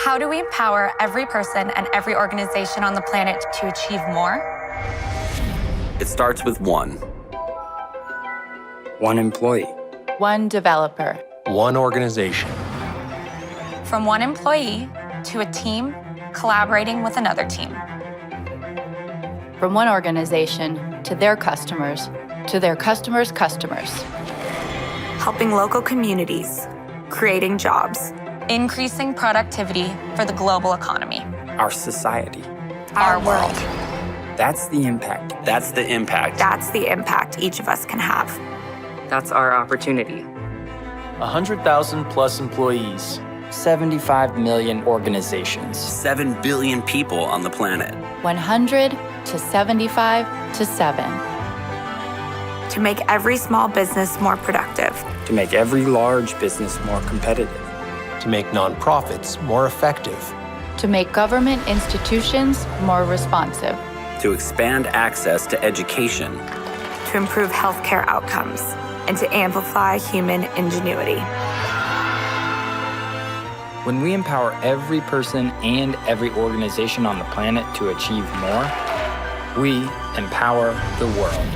How do we empower every person and every organization on the planet to achieve more? It starts with one. One employee. One developer. One organization. From one employee to a team collaborating with another team. From one organization to their customers, to their customers' customers. Helping local communities, creating jobs, increasing productivity for the global economy. Our society. Our world. That's the impact. That's the impact. That's the impact each of us can have. That's our opportunity. 100,000 plus employees. 75 million organizations. 7 billion people on the planet. 100 to 75 to 7. To make every small business more productive. To make every large business more competitive. To make nonprofits more effective. To make government institutions more responsive. To expand access to education. To improve healthcare outcomes. And to amplify human ingenuity. When we empower every person and every organization on the planet to achieve more, we empower the world.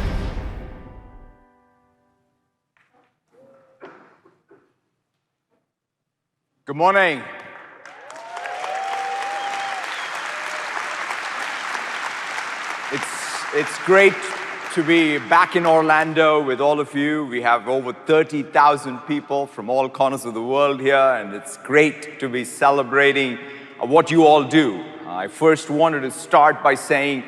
Good morning. It's great to be back in Orlando with all of you. We have over 30,000 people from all corners of the world here, and it's great to be celebrating what you all do. I first wanted to start by saying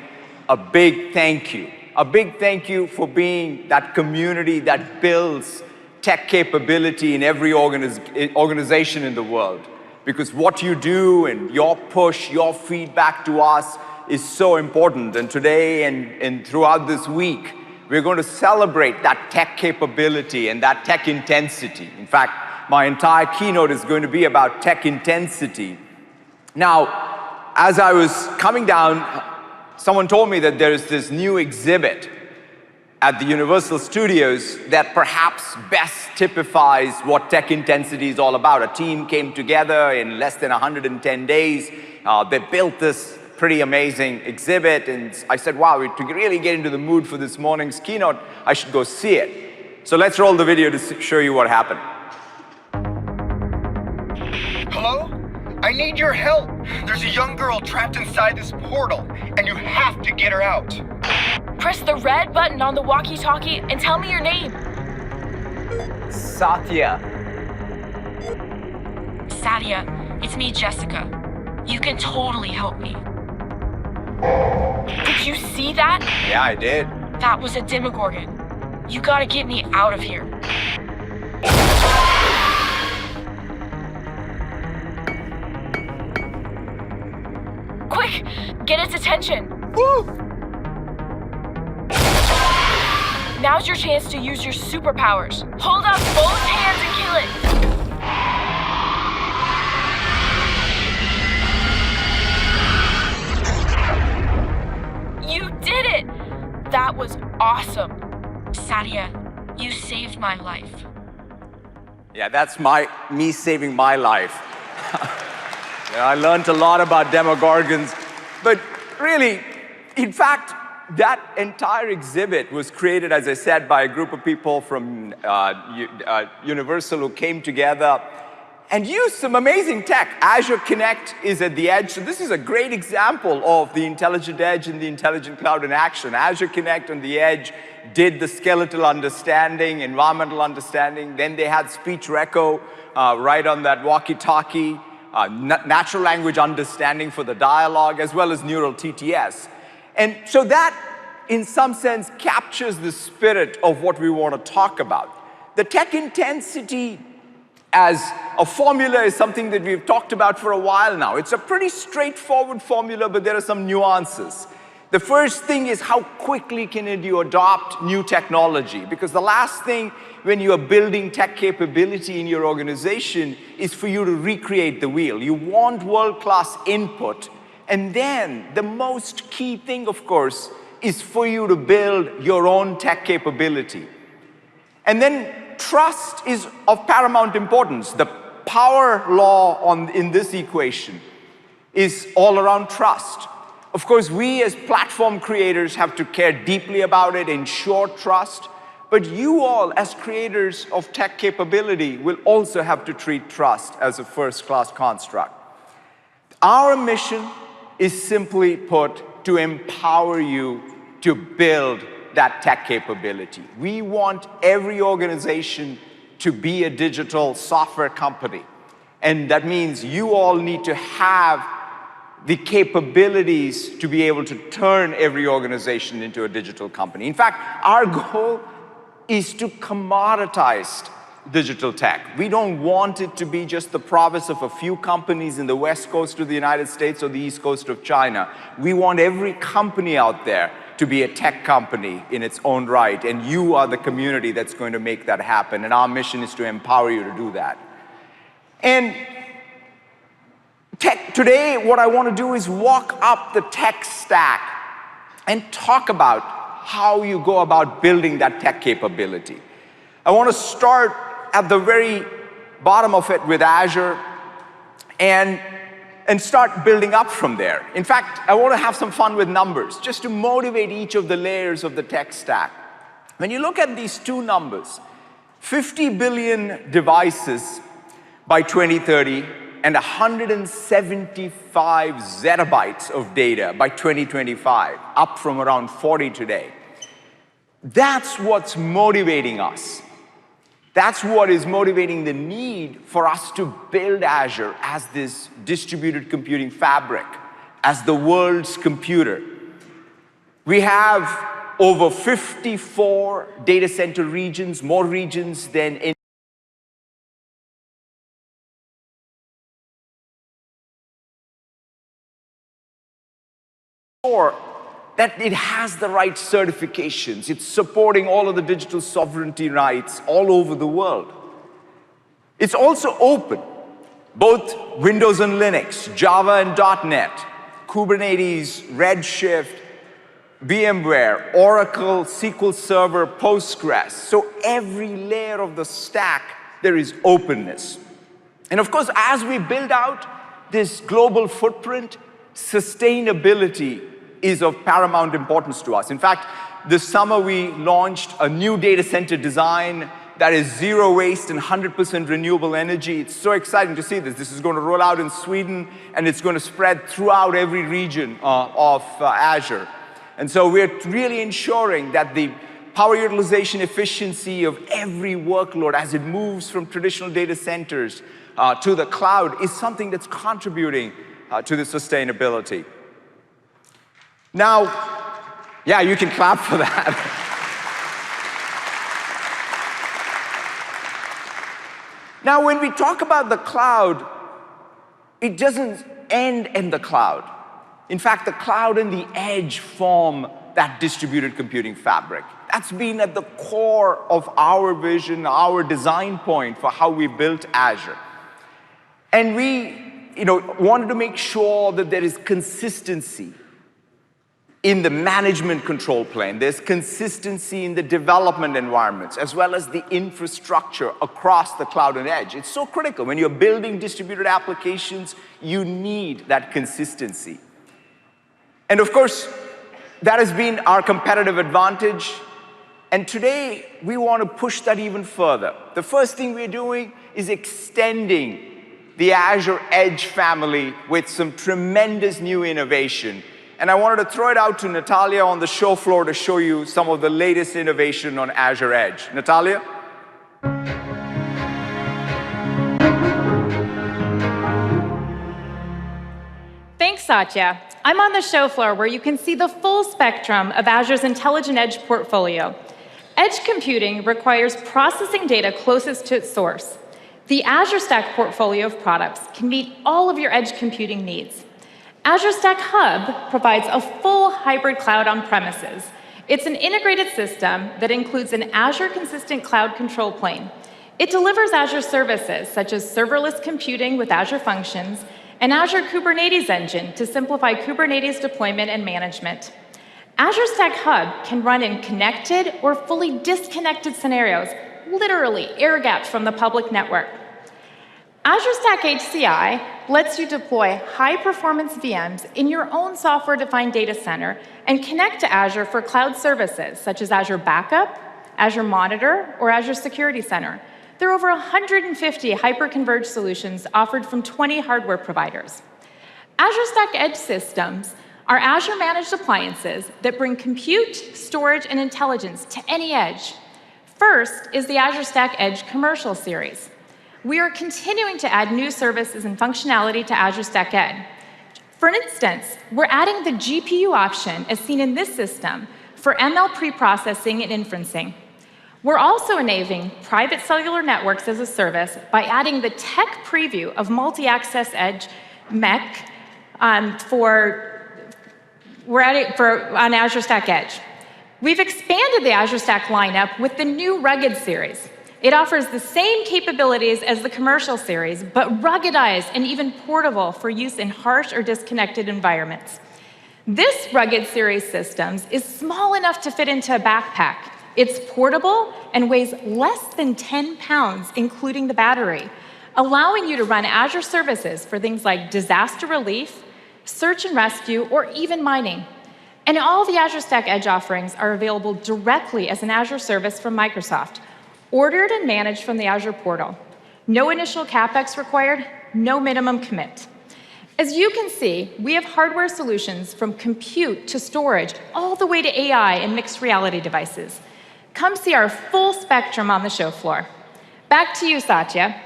a big thank you. A big thank you for being that community that builds tech capability in every organization in the world. Because what you do and your push, your feedback to us is so important. And today and throughout this week, we're going to celebrate that tech capability and that tech intensity. In fact, my entire keynote is going to be about tech intensity. Now, as I was coming down, someone told me that there is this new exhibit at the Universal Studios that perhaps best typifies what tech intensity is all about. A team came together in less than 110 days. They built this pretty amazing exhibit, and I said, wow, to really get into the mood for this morning's keynote, I should go see it. So let's roll the video to show you what happened. Hello? I need your help. There's a young girl trapped inside this portal, and you have to get her out. Press the red button on the walkie-talkie and tell me your name. Satya. Satya, it's me, Jessica. You can totally help me. Did you see that? Yeah, I did. That was a Demogorgon. You gotta get me out of here. Quick, get its attention. Woo! Now's your chance to use your superpowers. Hold up both hands and kill it. You did it! That was awesome. Satya, you saved my life. Yeah, that's me saving my life. Yeah, I learned a lot about Demogorgons, but really, in fact, that entire exhibit was created, as I said, by a group of people from Universal who came together and used some amazing tech. Azure Kinect is at the edge, so this is a great example of the intelligent edge and the intelligent cloud in action. Azure Kinect on the edge did the skeletal understanding, environmental understanding, then they had speech reco right on that walkie-talkie, natural language understanding for the dialogue, as well as neural TTS. And so that, in some sense, captures the spirit of what we want to talk about. The tech intensity as a formula is something that we've talked about for a while now. It's a pretty straightforward formula, but there are some nuances. The first thing is how quickly can you adopt new technology? Because the last thing when you are building tech capability in your organization is for you to recreate the wheel. You want world-class input. And then the most key thing, of course, is for you to build your own tech capability. And then trust is of paramount importance. The power law in this equation is all around trust. Of course, we as platform creators have to care deeply about it, ensure trust, but you all as creators of tech capability will also have to treat trust as a first-class construct. Our mission is simply put to empower you to build that tech capability. We want every organization to be a digital software company. And that means you all need to have the capabilities to be able to turn every organization into a digital company. In fact, our goal is to commoditize digital tech. We don't want it to be just the province of a few companies in the West Coast of the United States or the East Coast of China. We want every company out there to be a tech company in its own right, and you are the community that's going to make that happen, and our mission is to empower you to do that. And today, what I want to do is walk up the tech stack and talk about how you go about building that tech capability. I want to start at the very bottom of it with Azure and start building up from there. In fact, I want to have some fun with numbers, just to motivate each of the layers of the tech stack. When you look at these two numbers, 50 billion devices by 2030, and 175 zettabytes of data by 2025, up from around 40 today. That's what's motivating us. That's what is motivating the need for us to build Azure as this distributed computing fabric, as the world's computer. We have over 54 data center regions, more regions than any that it has the right certifications. It's supporting all of the digital sovereignty rights all over the world. It's also open, both Windows and Linux, Java and .NET, Kubernetes, Redshift, VMware, Oracle, SQL Server, Postgres. So every layer of the stack, there is openness. And of course, as we build out this global footprint, sustainability is of paramount importance to us. In fact, this summer we launched a new data center design that is zero waste and 100% renewable energy. It's so exciting to see this. This is going to roll out in Sweden, and it's going to spread throughout every region of Azure. And so we're really ensuring that the power utilization efficiency of every workload as it moves from traditional data centers to the cloud is something that's contributing to the sustainability. Now, yeah, you can clap for that. Now, when we talk about the cloud, it doesn't end in the cloud. In fact, the cloud and the edge form that distributed computing fabric. That's been at the core of our vision, our design point for how we built Azure. And we wanted to make sure that there is consistency in the management control plane. There's consistency in the development environments, as well as the infrastructure across the cloud and edge. It's so critical. When you're building distributed applications, you need that consistency. And of course, that has been our competitive advantage. And today, we want to push that even further. The first thing we're doing is extending the Azure Edge family with some tremendous new innovation. And I wanted to throw it out to Natalia on the show floor to show you some of the latest innovation on Azure Edge. Natalia? Thanks, Satya. I'm on the show floor where you can see the full spectrum of Azure's Intelligent Edge portfolio. Edge computing requires processing data closest to its source. The Azure Stack portfolio of products can meet all of your edge computing needs. Azure Stack Hub provides a full hybrid cloud on premises. It's an integrated system that includes an Azure consistent cloud control plane. It delivers Azure services such as serverless computing with Azure Functions and Azure Kubernetes Engine to simplify Kubernetes deployment and management. Azure Stack Hub can run in connected or fully disconnected scenarios, literally air-gapped from the public network. Azure Stack HCI lets you deploy high-performance VMs in your own software-defined data center and connect to Azure for cloud services, such as Azure Backup, Azure Monitor, or Azure Security Center. There are over 150 hyper-converged solutions offered from 20 hardware providers. Azure Stack Edge systems are Azure-managed appliances that bring compute, storage, and intelligence to any edge. First is the Azure Stack Edge Commercial Series. We are continuing to add new services and functionality to Azure Stack Edge. For instance, we're adding the GPU option, as seen in this system, for ML preprocessing and inferencing. We're also enabling private cellular networks as a service by adding the tech preview of multi-access edge MEC on Azure Stack Edge. We've expanded the Azure Stack lineup with the new Rugged series. It offers the same capabilities as the Commercial series, but ruggedized and even portable for use in harsh or disconnected environments. This Rugged series systems is small enough to fit into a backpack. It's portable and weighs less than 10 pounds, including the battery, allowing you to run Azure services for things like disaster relief, search and rescue, or even mining. And all the Azure Stack Edge offerings are available directly as an Azure service from Microsoft, ordered and managed from the Azure portal. No initial CapEx required, no minimum commit. As you can see, we have hardware solutions from compute to storage, all the way to AI and mixed reality devices. Come see our full spectrum on the show floor. Back to you, Satya.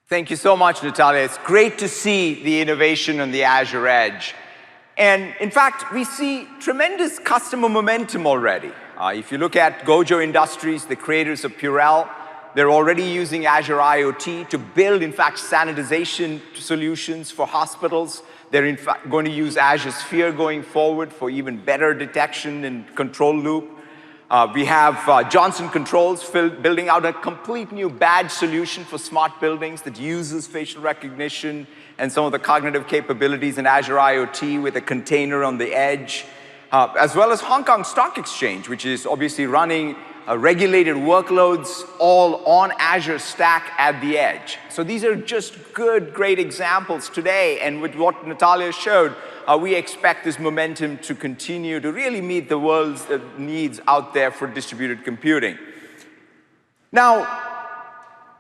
Thank you so much, Natalia. It's great to see the innovation on the Azure Edge. And in fact, we see tremendous customer momentum already. If you look at Gojo Industries, the creators of Purell, they're already using Azure IoT to build, in fact, sanitization solutions for hospitals. They're in fact going to use Azure Sphere going forward for even better detection and control loop. We have Johnson Controls building out a complete new badge solution for smart buildings that uses facial recognition and some of the cognitive capabilities in Azure IoT with a container on the edge. As well as Hong Kong Stock Exchange, which is obviously running regulated workloads all on Azure Stack at the edge. So these are just great examples today. And with what Natalia showed, we expect this momentum to continue to really meet the world's needs out there for distributed computing. Now,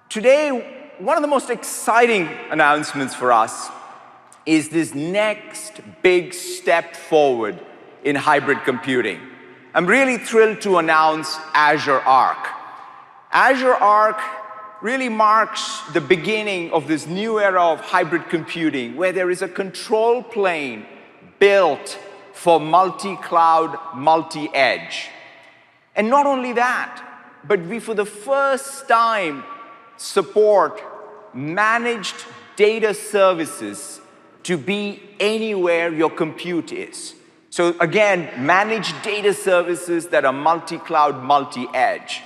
today, one of the most exciting announcements for us is this next big step forward in hybrid computing. I'm really thrilled to announce Azure Arc. Azure Arc really marks the beginning of this new era of hybrid computing, where there is a control plane built for multi-cloud, multi-edge. And not only that, but we for the first time support managed data services to be anywhere your compute is. So again, managed data services that are multi-cloud, multi-edge.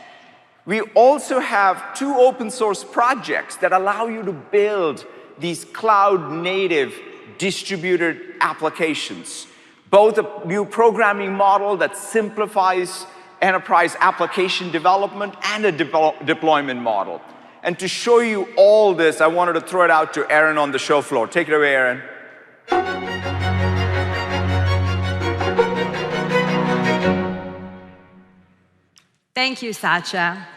We also have 2 open source projects that allow you to build these cloud-native distributed applications. Both a new programming model that simplifies enterprise application development and a deployment model. And to show you all this, I wanted to throw it out to Aaron on the show floor. Take it away, Aaron. Thank you, Satya.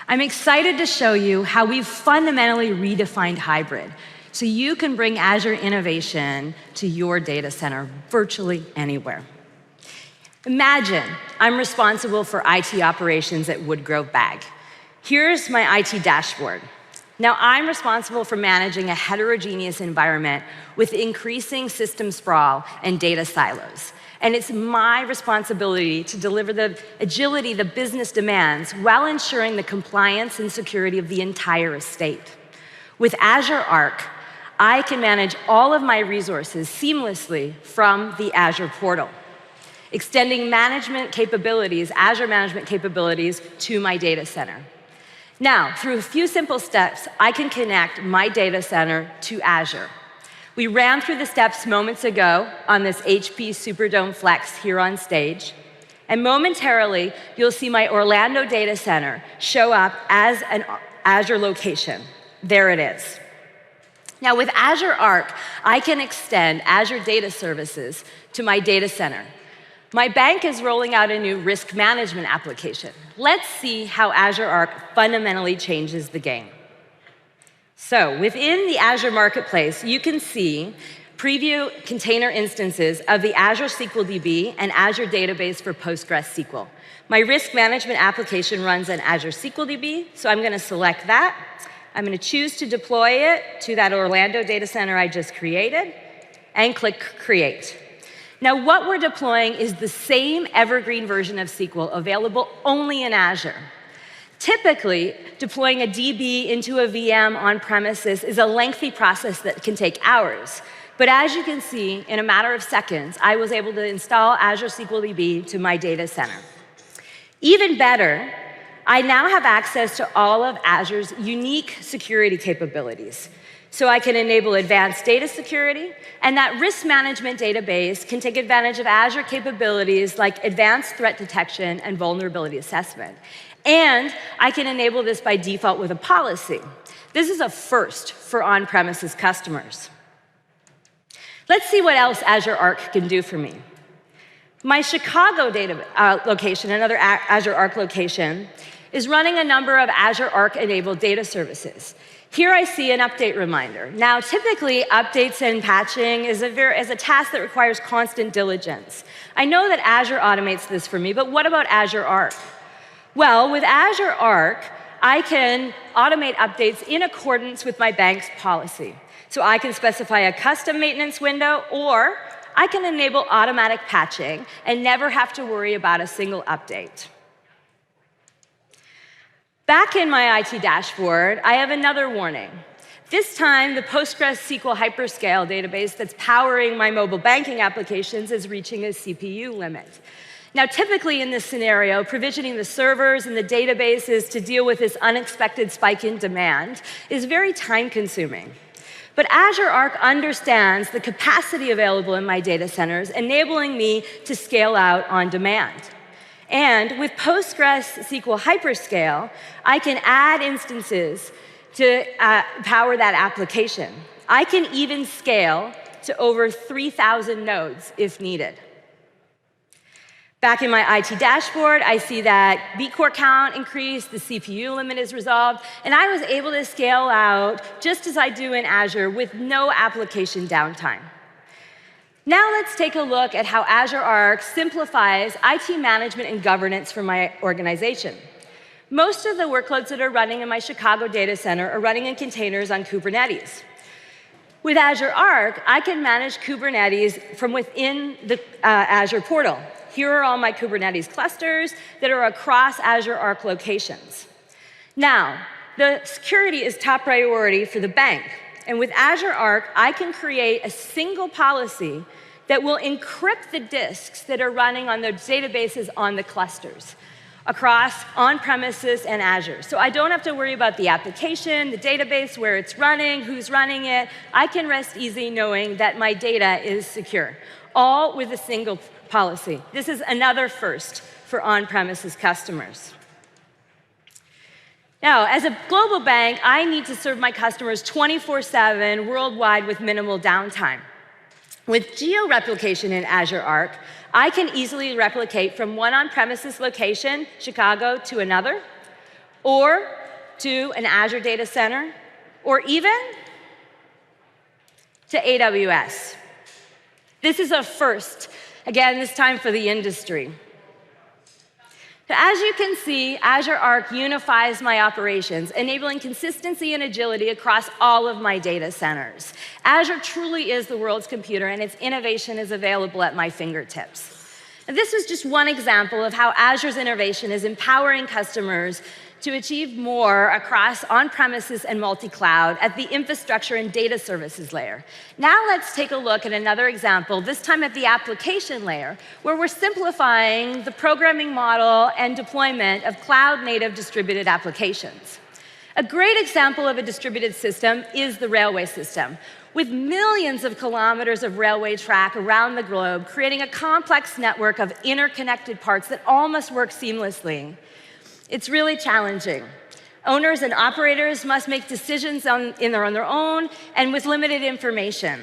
I'm excited to show you how we've fundamentally redefined hybrid, so you can bring Azure innovation to your data center virtually anywhere. Imagine I'm responsible for IT operations at Woodgrove Bag. Here's my IT dashboard. Now I'm responsible for managing a heterogeneous environment with increasing system sprawl and data silos. And it's my responsibility to deliver the agility the business demands while ensuring the compliance and security of the entire estate. With Azure Arc, I can manage all of my resources seamlessly from the Azure portal, extending management capabilities, Azure management capabilities, to my data center. Now, through a few simple steps, I can connect my data center to Azure. We ran through the steps moments ago on this HP Superdome Flex here on stage. And momentarily, you'll see my Orlando data center show up as an Azure location. There it is. Now, with Azure Arc, I can extend Azure Data Services to my data center. My bank is rolling out a new risk management application. Let's see how Azure Arc fundamentally changes the game. So, within the Azure Marketplace, you can see preview container instances of the Azure SQL DB and Azure Database for PostgreSQL. My risk management application runs on Azure SQL DB, so I'm going to select that. I'm going to choose to deploy it to that Orlando data center I just created, and click Create. Now, what we're deploying is the same evergreen version of SQL available only in Azure. Typically, deploying a DB into a VM on premises is a lengthy process that can take hours. But as you can see, in a matter of seconds, I was able to install Azure SQL DB to my data center. Even better, I now have access to all of Azure's unique security capabilities. So I can enable advanced data security, and that risk management database can take advantage of Azure capabilities like advanced threat detection and vulnerability assessment. And I can enable this by default with a policy. This is a first for on-premises customers. Let's see what else Azure Arc can do for me. My Chicago data location, another Azure Arc location, is running a number of Azure Arc-enabled data services. Here I see an update reminder. Now, typically, updates and patching is a task that requires constant diligence. I know that Azure automates this for me, but what about Azure Arc? Well, with Azure Arc, I can automate updates in accordance with my bank's policy. So I can specify a custom maintenance window, or I can enable automatic patching and never have to worry about a single update. Back in my IT dashboard, I have another warning. This time, the PostgreSQL hyperscale database that's powering my mobile banking applications is reaching a CPU limit. Now, typically in this scenario, provisioning the servers and the databases to deal with this unexpected spike in demand is very time-consuming. But Azure Arc understands the capacity available in my data centers, enabling me to scale out on demand. And with PostgreSQL Hyperscale, I can add instances to power that application. I can even scale to over 3,000 nodes if needed. Back in my IT dashboard, I see that vCore count increased, the CPU limit is resolved, and I was able to scale out just as I do in Azure with no application downtime. Now let's take a look at how Azure Arc simplifies IT management and governance for my organization. Most of the workloads that are running in my Chicago data center are running in containers on Kubernetes. With Azure Arc, I can manage Kubernetes from within the Azure portal. Here are all my Kubernetes clusters that are across Azure Arc locations. Now, the security is top priority for the bank. And with Azure Arc, I can create a single policy that will encrypt the disks that are running on the databases on the clusters across on-premises and Azure. So I don't have to worry about the application, the database, where it's running, who's running it. I can rest easy knowing that my data is secure, all with a single policy. This is another first for on-premises customers. Now, as a global bank, I need to serve my customers 24/7 worldwide with minimal downtime. With Geo Replication in Azure Arc, I can easily replicate from one on-premises location, Chicago, to another, or to an Azure data center, or even to AWS. This is a first, again, this time for the industry. As you can see, Azure Arc unifies my operations, enabling consistency and agility across all of my data centers. Azure truly is the world's computer, and its innovation is available at my fingertips. And this is just one example of how Azure's innovation is empowering customers to achieve more across on-premises and multi-cloud at the infrastructure and data services layer. Now let's take a look at another example, this time at the application layer, where we're simplifying the programming model and deployment of cloud-native distributed applications. A great example of a distributed system is the railway system, with millions of kilometers of railway track around the globe, creating a complex network of interconnected parts that all must work seamlessly. It's really challenging. Owners and operators must make decisions on their own and with limited information.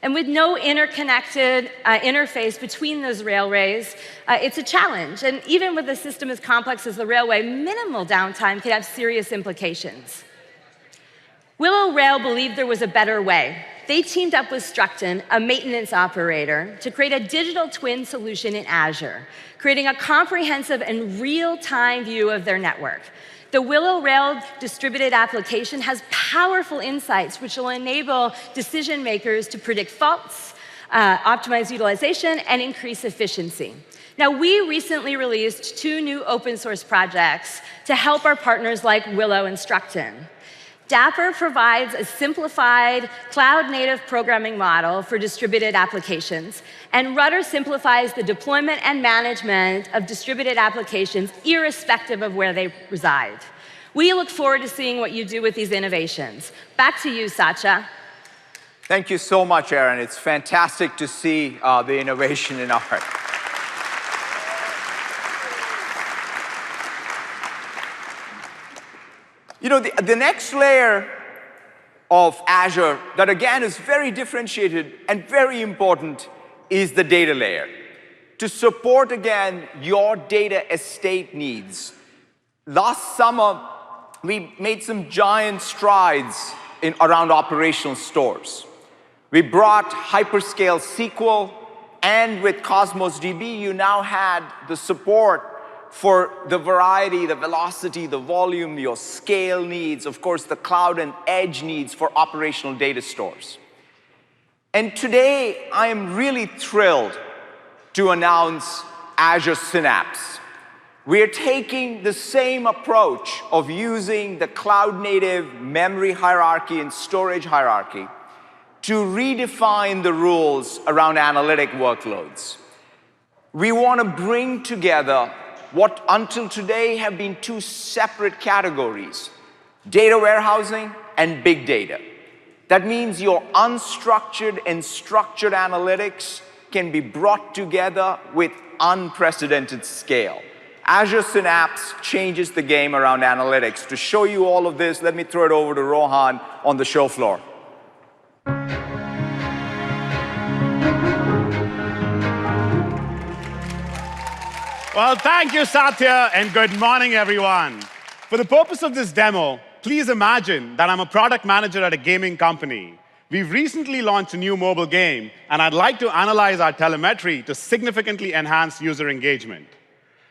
And with no interconnected interface between those railways, it's a challenge. And even with a system as complex as the railway, minimal downtime could have serious implications. Willow Rail believed there was a better way. They teamed up with Structon, a maintenance operator, to create a digital twin solution in Azure, creating a comprehensive and real-time view of their network. The Willow Rail distributed application has powerful insights which will enable decision makers to predict faults, optimize utilization, and increase efficiency. Now, we recently released 2 new open source projects to help our partners like Willow and Structon. Dapper provides a simplified cloud-native programming model for distributed applications, and Rudder simplifies the deployment and management of distributed applications irrespective of where they reside. We look forward to seeing what you do with these innovations. Back to you, Satya. Thank you so much, Erin. It's fantastic to see the innovation in art. You know, the next layer of Azure that, again, is very differentiated and very important is the data layer. To support, again, your data estate needs. Last summer, we made some giant strides around operational stores. We brought hyperscale SQL, and with Cosmos DB, you now had the support for the variety, the velocity, the volume, your scale needs, of course, the cloud and edge needs for operational data stores. And today, I am really thrilled to announce Azure Synapse. We are taking the same approach of using the cloud-native memory hierarchy and storage hierarchy to redefine the rules around analytic workloads. We want to bring together what until today have been 2 separate categories, data warehousing and big data. That means your unstructured and structured analytics can be brought together with unprecedented scale. Azure Synapse changes the game around analytics. To show you all of this, let me throw it over to Rohan on the show floor. Well, thank you, Satya, and good morning, everyone. For the purpose of this demo, please imagine that I'm a product manager at a gaming company. We've recently launched a new mobile game, and I'd like to analyze our telemetry to significantly enhance user engagement.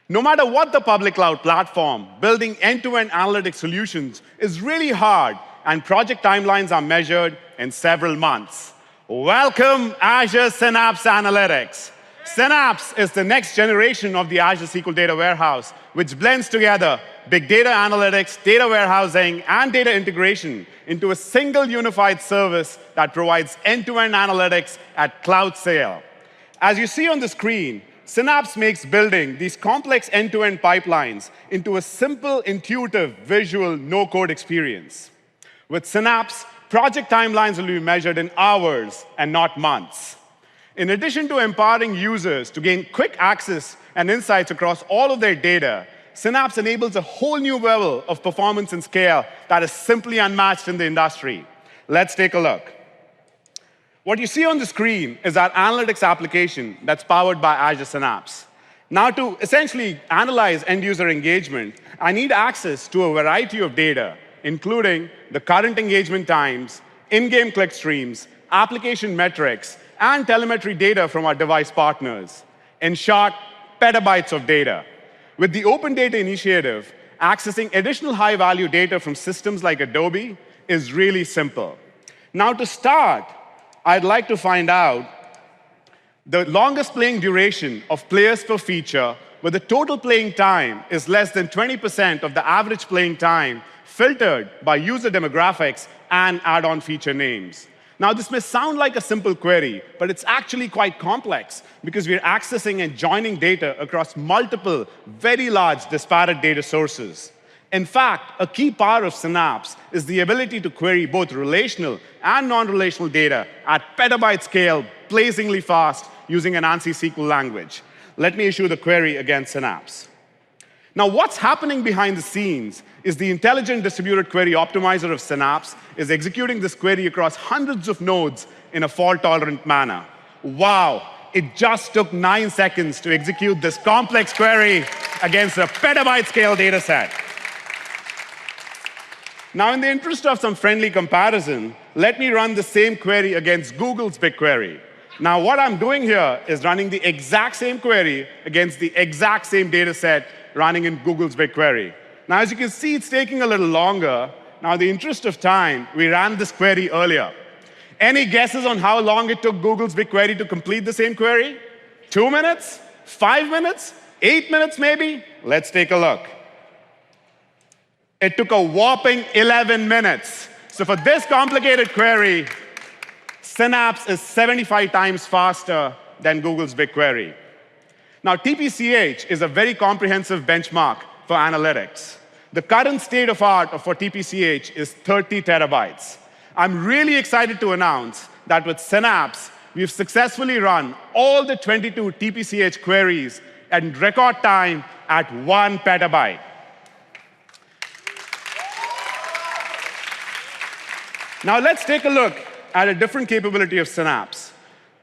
No matter what the public cloud platform, building end-to-end analytic solutions is really hard, and project timelines are measured in several months. Welcome, Azure Synapse Analytics. Synapse is the next generation of the Azure SQL Data Warehouse, which blends together big data analytics, data warehousing, and data integration into a single unified service that provides end-to-end analytics at cloud scale. As you see on the screen, Synapse makes building these complex end-to-end pipelines into a simple, intuitive, visual, no-code experience. With Synapse, project timelines will be measured in hours and not months. In addition to empowering users to gain quick access and insights across all of their data, Synapse enables a whole new level of performance and scale that is simply unmatched in the industry. Let's take a look. What you see on the screen is our analytics application that's powered by Azure Synapse. Now, to essentially analyze end-user engagement, I need access to a variety of data, including the current engagement times, in-game click streams, application metrics, and telemetry data from our device partners. In short, petabytes of data. With the Open Data Initiative, accessing additional high-value data from systems like Adobe is really simple. Now, to start, I'd like to find out the longest playing duration of players per feature, where the total playing time is less than 20% of the average playing time, filtered by user demographics and add-on feature names. Now, this may sound like a simple query, but it's actually quite complex because we're accessing and joining data across multiple, very large, disparate data sources. In fact, a key part of Synapse is the ability to query both relational and non-relational data at petabyte scale, blazingly fast, using an ANSI SQL language. Let me issue the query against Synapse. Now, what's happening behind the scenes is the intelligent distributed query optimizer of Synapse is executing this query across hundreds of nodes in a fault-tolerant manner. Wow, it just took 9 seconds to execute this complex query against a petabyte-scale data set. Now, in the interest of some friendly comparison, let me run the same query against Google's BigQuery. Now, what I'm doing here is running the exact same query against the exact same data set running in Google's BigQuery. Now, as you can see, it's taking a little longer. Now, in the interest of time, we ran this query earlier. Any guesses on how long it took Google's BigQuery to complete the same query? 2 minutes? 5 minutes? 8 minutes, maybe? Let's take a look. It took a whopping 11 minutes. So for this complicated query, Synapse is 75 times faster than Google's BigQuery. Now, TPCH is a very comprehensive benchmark for analytics. The current state of art for TPCH is 30 terabytes. I'm really excited to announce that with Synapse, we've successfully run all the 22 TPCH queries in record time at 1 petabyte. Now, let's take a look at a different capability of Synapse.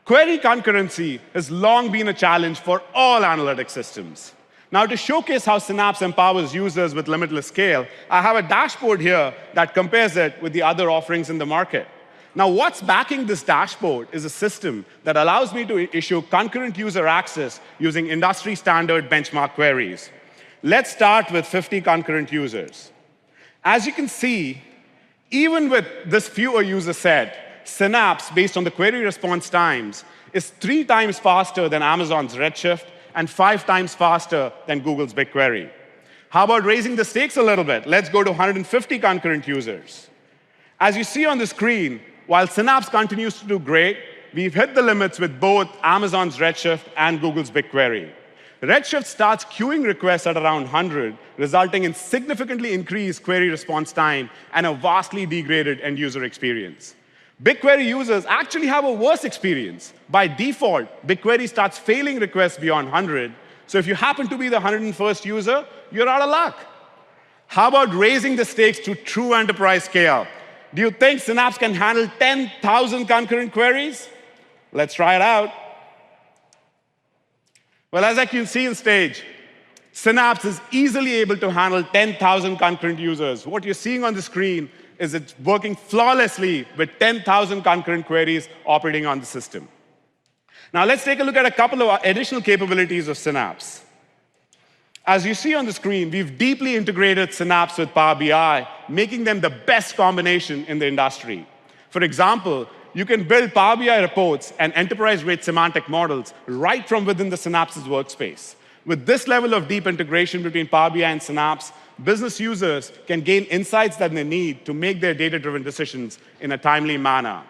Query concurrency has long been a challenge for all analytic systems. Now, to showcase how Synapse empowers users with limitless scale, I have a dashboard here that compares it with the other offerings in the market. Now, what's backing this dashboard is a system that allows me to issue concurrent user access using industry-standard benchmark queries. Let's start with 50 concurrent users. As you can see, even with this fewer user set, Synapse, based on the query response times, is 3 times faster than Amazon's Redshift and 5 times faster than Google's BigQuery. How about raising the stakes a little bit? Let's go to 150 concurrent users. As you see on the screen, while Synapse continues to do great, we've hit the limits with both Amazon's Redshift and Google's BigQuery. Redshift starts queuing requests at around 100, resulting in significantly increased query response time and a vastly degraded end-user experience. BigQuery users actually have a worse experience. By default, BigQuery starts failing requests beyond 100, so if you happen to be the 101st user, you're out of luck. How about raising the stakes to true enterprise scale? Do you think Synapse can handle 10,000 concurrent queries? Let's try it out. Well, as I can see on stage, Synapse is easily able to handle 10,000 concurrent users. What you're seeing on the screen is it's working flawlessly with 10,000 concurrent queries operating on the system. Now, let's take a look at a couple of additional capabilities of Synapse. As you see on the screen, we've deeply integrated Synapse with Power BI, making them the best combination in the industry. For example, you can build Power BI reports and enterprise-grade semantic models right from within the Synapse's workspace. With this level of deep integration between Power BI and Synapse, business users can gain insights that they need to make their data-driven decisions in a timely manner.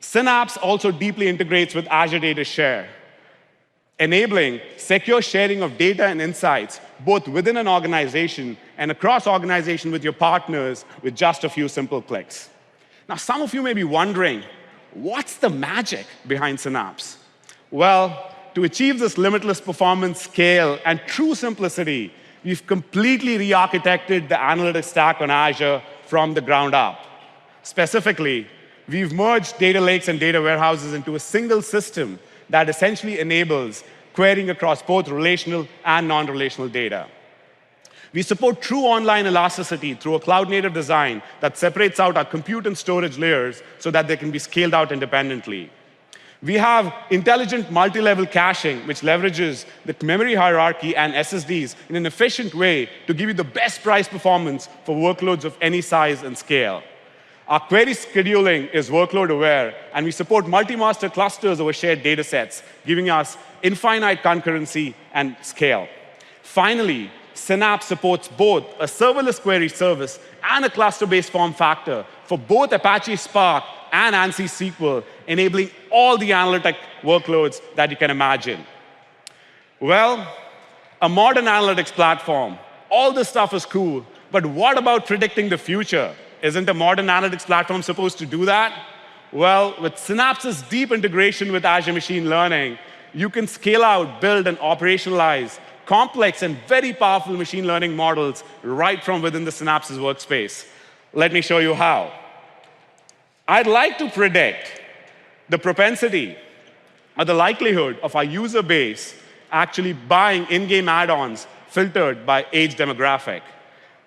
Synapse also deeply integrates with Azure Data Share, enabling secure sharing of data and insights both within an organization and across organization with your partners with just a few simple clicks. Now, some of you may be wondering, what's the magic behind Synapse? Well, to achieve this limitless performance, scale, and true simplicity, we've completely re-architected the analytics stack on Azure from the ground up. Specifically, we've merged data lakes and data warehouses into a single system that essentially enables querying across both relational and non-relational data. We support true online elasticity through a cloud-native design that separates out our compute and storage layers so that they can be scaled out independently. We have intelligent multi-level caching, which leverages the memory hierarchy and SSDs in an efficient way to give you the best price performance for workloads of any size and scale. Our query scheduling is workload-aware, and we support multi-master clusters over shared data sets, giving us infinite concurrency and scale. Finally, Synapse supports both a serverless query service and a cluster-based form factor for both Apache Spark and ANSI SQL, enabling all the analytic workloads that you can imagine. Well, a modern analytics platform, all this stuff is cool, but what about predicting the future? Isn't a modern analytics platform supposed to do that? Well, with Synapse's deep integration with Azure Machine Learning, you can scale out, build, and operationalize complex and very powerful machine learning models right from within the Synapse's workspace. Let me show you how. I'd like to predict the propensity or the likelihood of our user base actually buying in-game add-ons filtered by age demographic.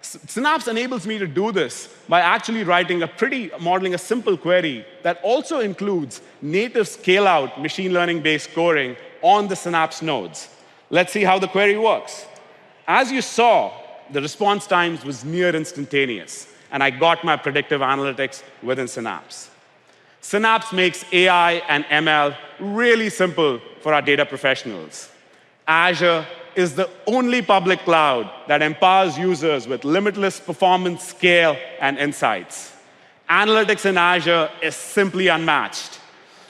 Synapse enables me to do this by actually modeling a simple query that also includes native scale-out machine learning-based scoring on the Synapse nodes. Let's see how the query works. As you saw, the response times was near instantaneous, and I got my predictive analytics within Synapse. Synapse makes AI and ML really simple for our data professionals. Azure is the only public cloud that empowers users with limitless performance, scale, and insights. Analytics in Azure is simply unmatched.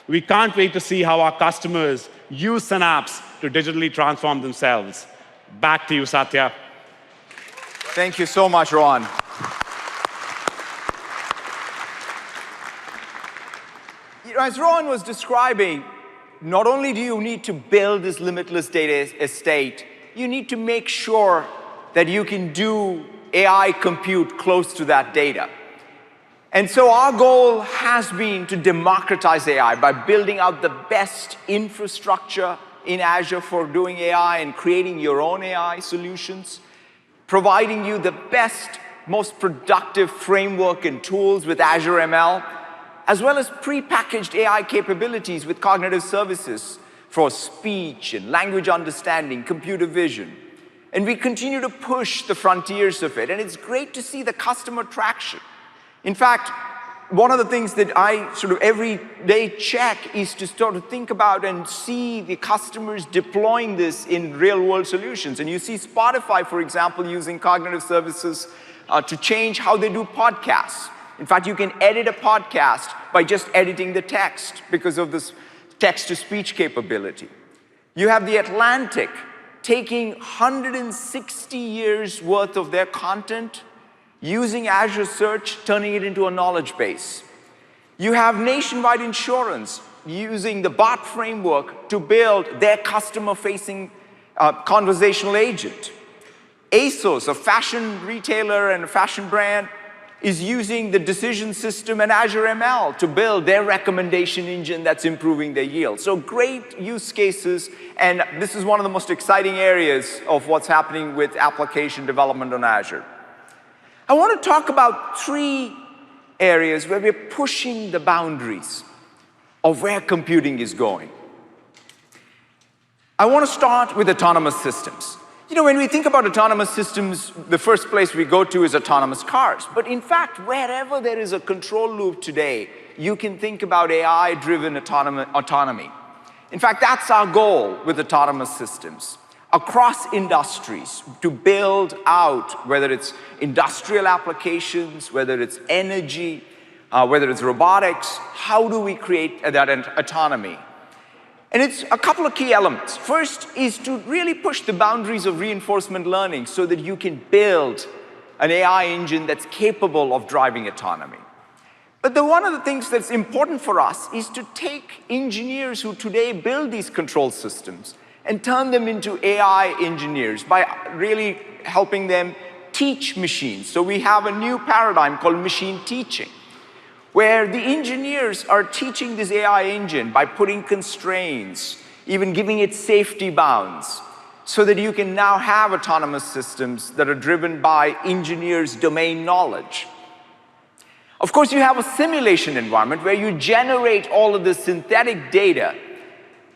We can't wait to see how our customers use Synapse to digitally transform themselves. Back to you, Satya. Thank you so much, Ron. As Ron was describing, not only do you need to build this limitless data estate, you need to make sure that you can do AI compute close to that data. And so our goal has been to democratize AI by building out the best infrastructure in Azure for doing AI and creating your own AI solutions, providing you the best, most productive framework and tools with Azure ML, as well as pre-packaged AI capabilities with cognitive services for speech and language understanding, computer vision. And we continue to push the frontiers of it, and it's great to see the customer traction. In fact, one of the things that I sort of every day check is to start to think about and see the customers deploying this in real-world solutions. And you see Spotify, for example, using cognitive services to change how they do podcasts. In fact, you can edit a podcast by just editing the text because of this text-to-speech capability. You have The Atlantic taking 160 years worth of their content, using Azure Search, turning it into a knowledge base. You have Nationwide Insurance using the BOT framework to build their customer-facing conversational agent. ASOS, a fashion retailer and a fashion brand, is using the decision system and Azure ML to build their recommendation engine that's improving their yield. So great use cases, and this is one of the most exciting areas of what's happening with application development on Azure. I want to talk about 3 areas where we're pushing the boundaries of where computing is going. I want to start with autonomous systems. You know, when we think about autonomous systems, the first place we go to is autonomous cars. But in fact, wherever there is a control loop today, you can think about AI-driven autonomy. In fact, that's our goal with autonomous systems. Across industries, to build out, whether it's industrial applications, whether it's energy, whether it's robotics, how do we create that autonomy? And it's a couple of key elements. First is to really push the boundaries of reinforcement learning so that you can build an AI engine that's capable of driving autonomy. But one of the things that's important for us is to take engineers who today build these control systems and turn them into AI engineers by really helping them teach machines. So we have a new paradigm called machine teaching, where the engineers are teaching this AI engine by putting constraints, even giving it safety bounds, so that you can now have autonomous systems that are driven by engineers' domain knowledge. Of course, you have a simulation environment where you generate all of this synthetic data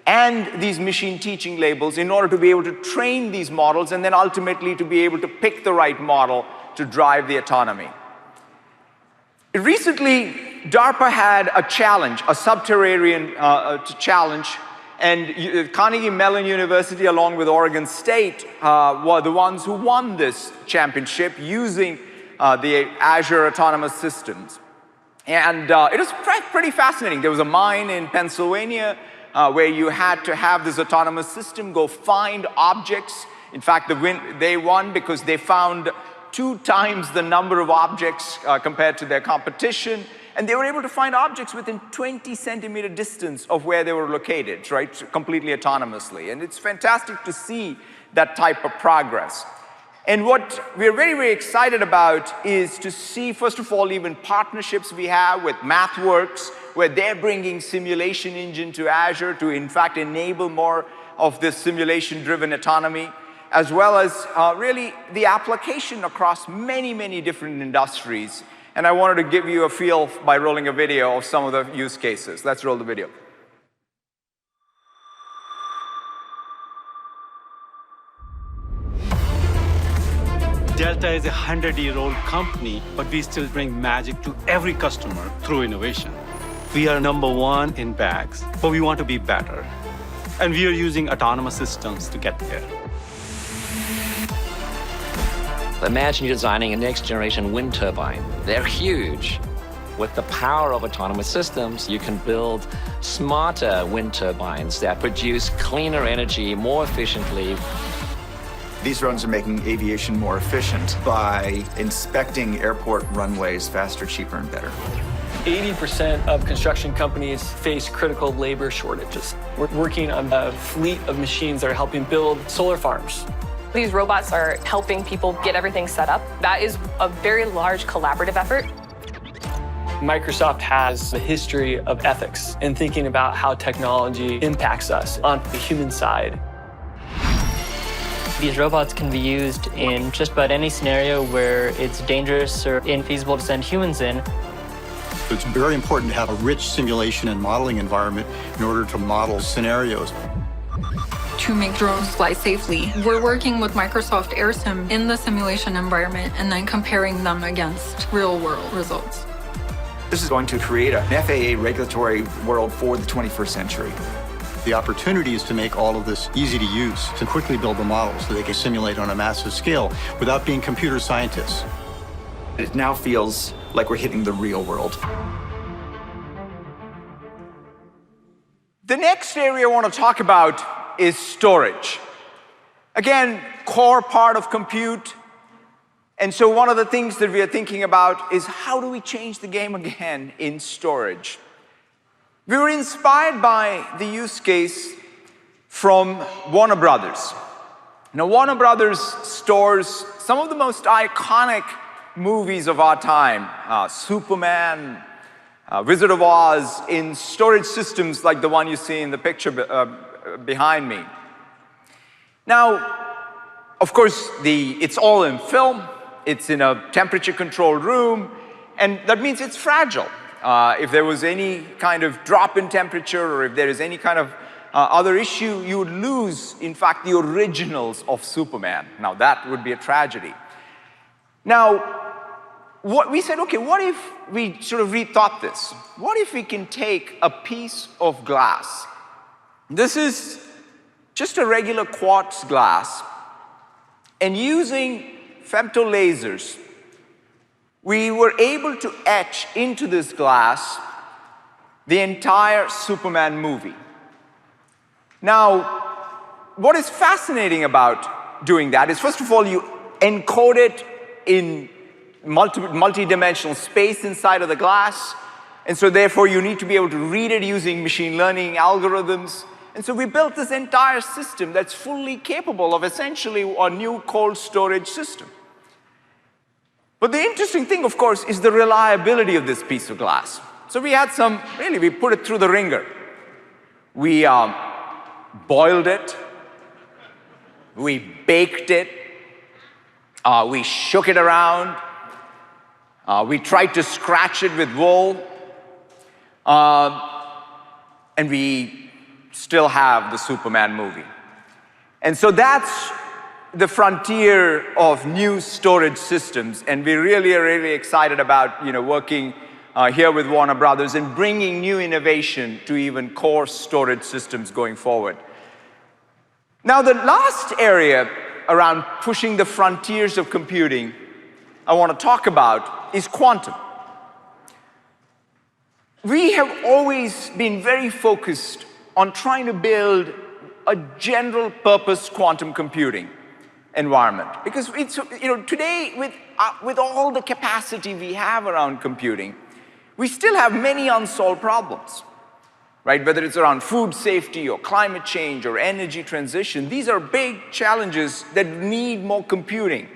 and these machine teaching labels in order to be able to train these models and then ultimately to be able to pick the right model to drive the autonomy. Recently, DARPA had a challenge, a subterranean challenge, and Carnegie Mellon University along with Oregon State were the ones who won this championship using the Azure autonomous systems. And it was pretty fascinating. There was a mine in Pennsylvania where you had to have this autonomous system go find objects. In fact, they won because they found 2 times the number of objects compared to their competition. And they were able to find objects within 20-centimeter distance of where they were located, right? Completely autonomously. And it's fantastic to see that type of progress. And what we're very, very excited about is to see, first of all, even partnerships we have with MathWorks, where they're bringing simulation engine to Azure to, in fact, enable more of this simulation-driven autonomy, as well as really the application across many, many different industries. And I wanted to give you a feel by rolling a video of some of the use cases. Let's roll the video. Delta is a 100-year-old company, but we still bring magic to every customer through innovation. We are #1 in bags, but we want to be better. And we are using autonomous systems to get there. Imagine you're designing a next-generation wind turbine. They're huge. With the power of autonomous systems, you can build smarter wind turbines that produce cleaner energy more efficiently. These drones are making aviation more efficient by inspecting airport runways faster, cheaper, and better. 80% of construction companies face critical labor shortages. We're working on a fleet of machines that are helping build solar farms. These robots are helping people get everything set up. That is a very large collaborative effort. Microsoft has a history of ethics and thinking about how technology impacts us on the human side. These robots can be used in just about any scenario where it's dangerous or infeasible to send humans in. It's very important to have a rich simulation and modeling environment in order to model scenarios. To make drones fly safely, we're working with Microsoft AirSim in the simulation environment and then comparing them against real-world results. This is going to create an FAA regulatory world for the 21st century. The opportunity is to make all of this easy to use, to quickly build the models so they can simulate on a massive scale without being computer scientists. It now feels like we're hitting the real world. The next area I want to talk about is storage. Again, core part of compute. And so one of the things that we are thinking about is how do we change the game again in storage? We were inspired by the use case from Warner Brothers. Now, Warner Brothers stores some of the most iconic movies of our time, Superman, Wizard of Oz, in storage systems like the one you see in the picture behind me. Now, of course, it's all in film. It's in a temperature-controlled room, and that means it's fragile. If there was any kind of drop in temperature or if there is any kind of other issue, you would lose, in fact, the originals of Superman. Now, that would be a tragedy. Now, we said, okay, what if we sort of rethought this? What if we can take a piece of glass? This is just a regular quartz glass, and using femtolasers, we were able to etch into this glass the entire Superman movie. Now, what is fascinating about doing that is, first of all, you encode it in multi-dimensional space inside of the glass, and so therefore you need to be able to read it using machine learning algorithms. And so we built this entire system that's fully capable of essentially a new cold storage system. But the interesting thing, of course, is the reliability of this piece of glass. So we had we put it through the ringer. We boiled it, we baked it, we shook it around, we tried to scratch it with wool, and we still have the Superman movie. And so that's the frontier of new storage systems, and we really are really excited about working here with Warner Brothers and bringing new innovation to even core storage systems going forward. Now, the last area around pushing the frontiers of computing I want to talk about is quantum. We have always been very focused on trying to build a general purpose quantum computing environment, because it's, today with all the capacity we have around computing, we still have many unsolved problems. right? Whether it's around food safety or climate change or energy transition, these are big challenges that need more computing.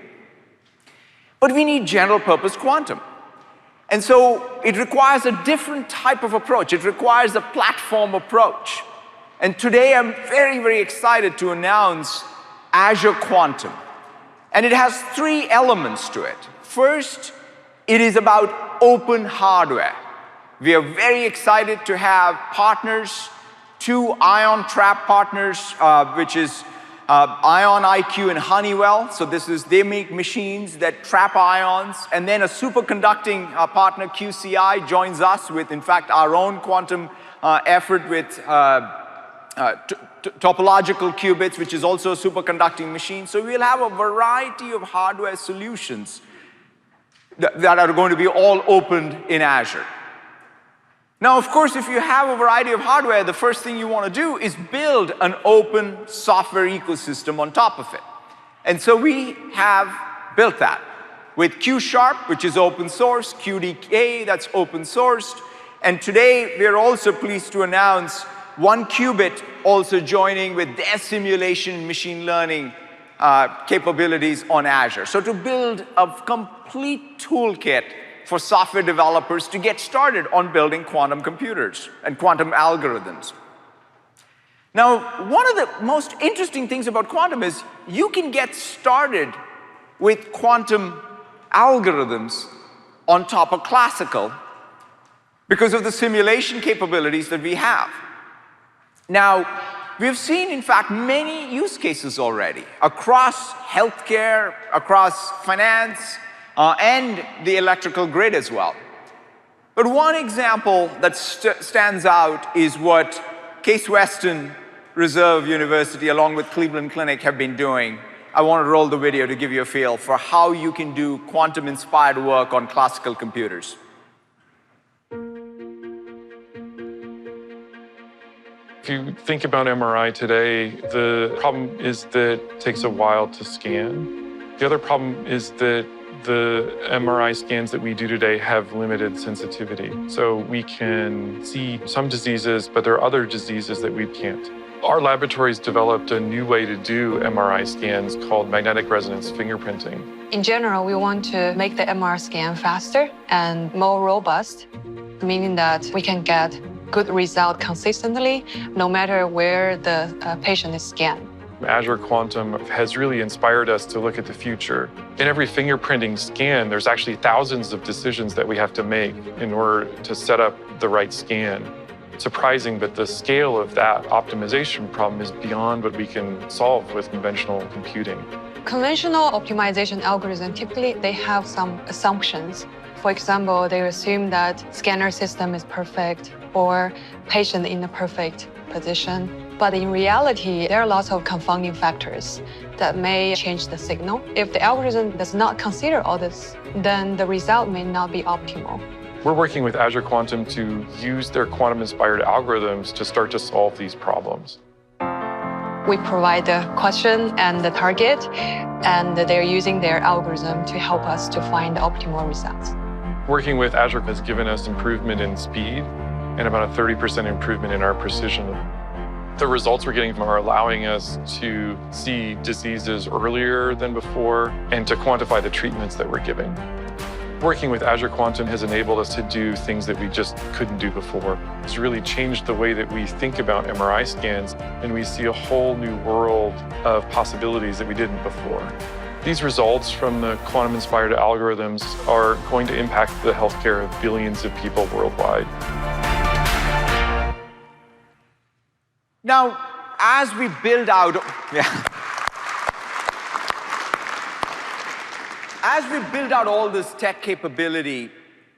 But we need general purpose quantum. And so it requires a different type of approach. It requires a platform approach. And today I'm very, very excited to announce Azure Quantum. And it has three elements to it. First, it is about open hardware. We are very excited to have partners, two ion trap partners, which is Ion IQ and Honeywell. So they make machines that trap ions. And then a superconducting partner, QCI, joins us with, in fact, our own quantum effort with topological qubits, which is also a superconducting machine. So we'll have a variety of hardware solutions that are going to be all opened in Azure. Now, of course, if you have a variety of hardware, the first thing you want to do is build an open software ecosystem on top of it. And so we have built that with Q#, which is open source, QDK, that's open sourced. And today, we're also pleased to announce 1QBit also joining with their simulation and machine learning capabilities on Azure. So to build a complete toolkit for software developers to get started on building quantum computers and quantum algorithms. Now, one of the most interesting things about quantum is you can get started with quantum algorithms on top of classical because of the simulation capabilities that we have. Now, we've seen, in fact, many use cases already across healthcare, across finance, and the electrical grid as well. But one example that stands out is what Case Western Reserve University, along with Cleveland Clinic, have been doing. I want to roll the video to give you a feel for how you can do quantum-inspired work on classical computers. If you think about MRI today, the problem is that it takes a while to scan. The other problem is that the MRI scans that we do today have limited sensitivity. So we can see some diseases, but there are other diseases that we can't. Our laboratories developed a new way to do MRI scans called magnetic resonance fingerprinting. In general, we want to make the MR scan faster and more robust, meaning that we can get good result consistently, no matter where the patient is scanned. Azure Quantum has really inspired us to look at the future. In every fingerprinting scan, there's actually thousands of decisions that we have to make in order to set up the right scan. It's surprising, but the scale of that optimization problem is beyond what we can solve with conventional computing. Conventional optimization algorithms, typically they have some assumptions. For example, they assume that scanner system is perfect or patient in the perfect position. But in reality, there are lots of confounding factors that may change the signal. If the algorithm does not consider all this, then the result may not be optimal. We're working with Azure Quantum to use their quantum-inspired algorithms to start to solve these problems. We provide the question and the target, and they're using their algorithm to help us to find the optimal results. Working with Azure has given us improvement in speed and about a 30% improvement in our precision. The results we're getting are allowing us to see diseases earlier than before and to quantify the treatments that we're giving. Working with Azure Quantum has enabled us to do things that we just couldn't do before. It's really changed the way that we think about MRI scans, and we see a whole new world of possibilities that we didn't before. These results from the quantum-inspired algorithms are going to impact the healthcare of billions of people worldwide. Now, as we build out, as we build out all this tech capability,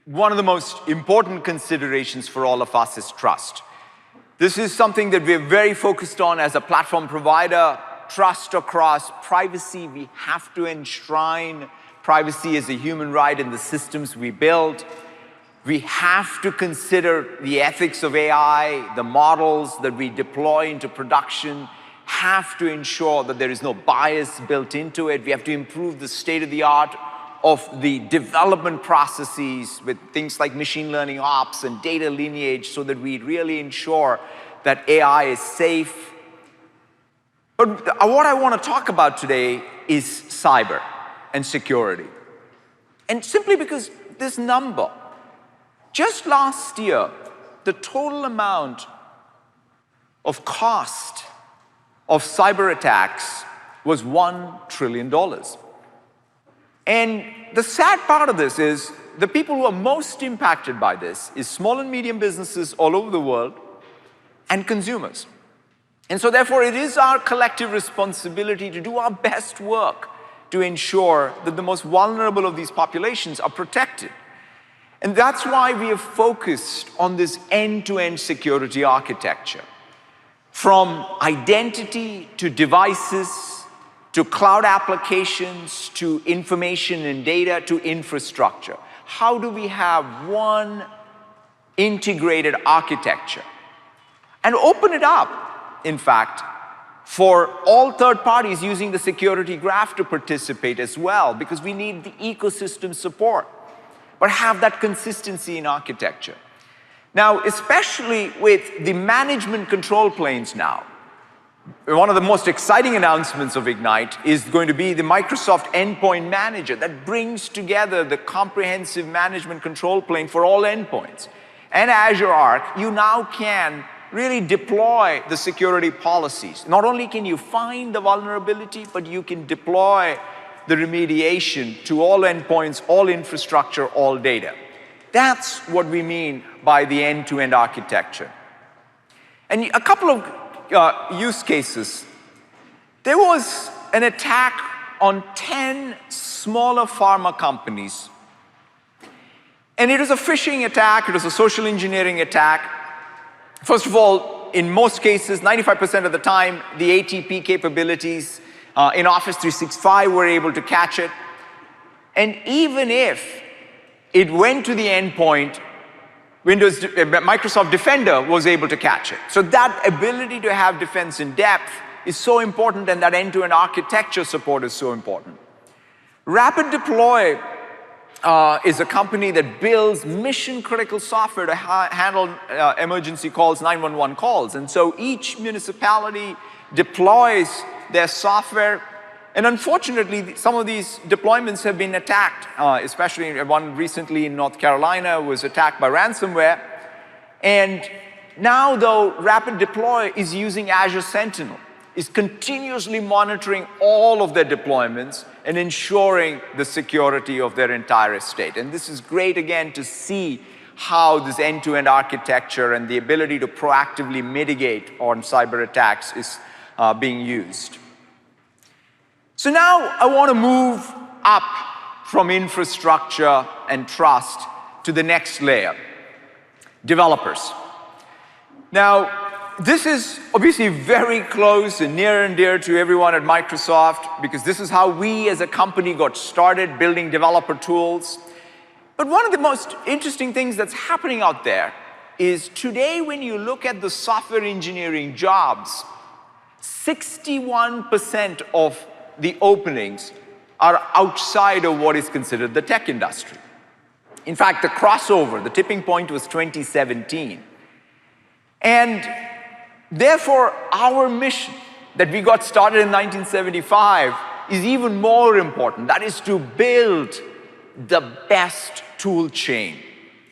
one of the most important considerations for all of us is trust. This is something that we're very focused on as a platform provider. Trust across privacy. We have to enshrine privacy as a human right in the systems we build. We have to consider the ethics of AI, the models that we deploy into production, have to ensure that there is no bias built into it. We have to improve the state of the art of the development processes with things like machine learning ops and data lineage so that we really ensure that AI is safe. But what I want to talk about today is cyber and security. And simply because this number, just last year, the total amount of cost of cyber attacks was $1 trillion. And the sad part of this is the people who are most impacted by this is small and medium businesses all over the world and consumers. And so therefore it is our collective responsibility to do our best work to ensure that the most vulnerable of these populations are protected. And that's why we have focused on this end-to-end security architecture. From identity to devices, to cloud applications, to information and data, to infrastructure. How do we have one integrated architecture? And open it up, in fact, for all third parties using the security graph to participate as well, because we need the ecosystem support, but have that consistency in architecture. Now, especially with the management control planes now, one of the most exciting announcements of Ignite is going to be the Microsoft Endpoint Manager that brings together the comprehensive management control plane for all endpoints. And Azure Arc, you now can really deploy the security policies. Not only can you find the vulnerability, but you can deploy the remediation to all endpoints, all infrastructure, all data. That's what we mean by the end-to-end architecture. And a couple of use cases. There was an attack on 10 smaller pharma companies. And it was a phishing attack, it was a social engineering attack. First of all, in most cases, 95% of the time, the ATP capabilities in Office 365 were able to catch it. And even if it went to the endpoint, Microsoft Defender was able to catch it. So that ability to have defense in depth is so important, and that end-to-end architecture support is so important. Rapid Deploy is a company that builds mission-critical software to handle emergency calls, 911 calls. And so each municipality deploys their software. And unfortunately, some of these deployments have been attacked, especially one recently in North Carolina was attacked by ransomware. And now, though, Rapid Deploy is using Azure Sentinel, is continuously monitoring all of their deployments and ensuring the security of their entire estate. And this is great, again, to see how this end-to-end architecture and the ability to proactively mitigate on cyber attacks is being used. So now I want to move up from infrastructure and trust to the next layer, developers. Now, this is obviously very close and near and dear to everyone at Microsoft, because this is how we as a company got started building developer tools. But one of the most interesting things that's happening out there is today when you look at the software engineering jobs, 61% of the openings are outside of what is considered the tech industry. In fact, the crossover, the tipping point was 2017. And therefore, our mission that we got started in 1975 is even more important. That is to build the best tool chain,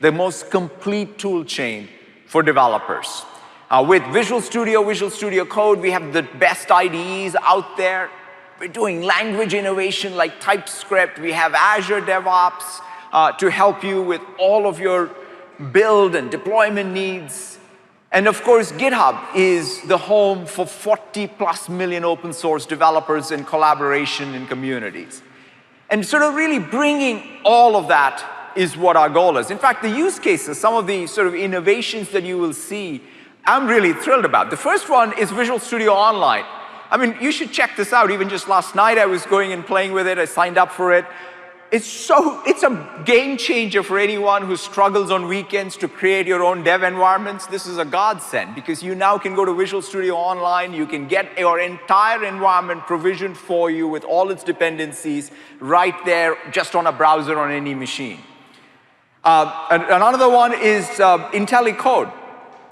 the most complete tool chain for developers. With Visual Studio Code, we have the best IDEs out there. We're doing language innovation like TypeScript. We have Azure DevOps to help you with all of your build and deployment needs. And of course, GitHub is the home for 40+ million open source developers in collaboration in communities. And sort of really bringing all of that is what our goal is. In fact, the use cases, some of the sort of innovations that you will see, I'm really thrilled about. The first one is Visual Studio Online. I mean, you should check this out. Even just last night, I was going and playing with it. I signed up for it. It's a game changer for anyone who struggles on weekends to create your own dev environments. This is a godsend because you now can go to Visual Studio Online. You can get your entire environment provisioned for you with all its dependencies right there just on a browser on any machine. Another one is IntelliCode.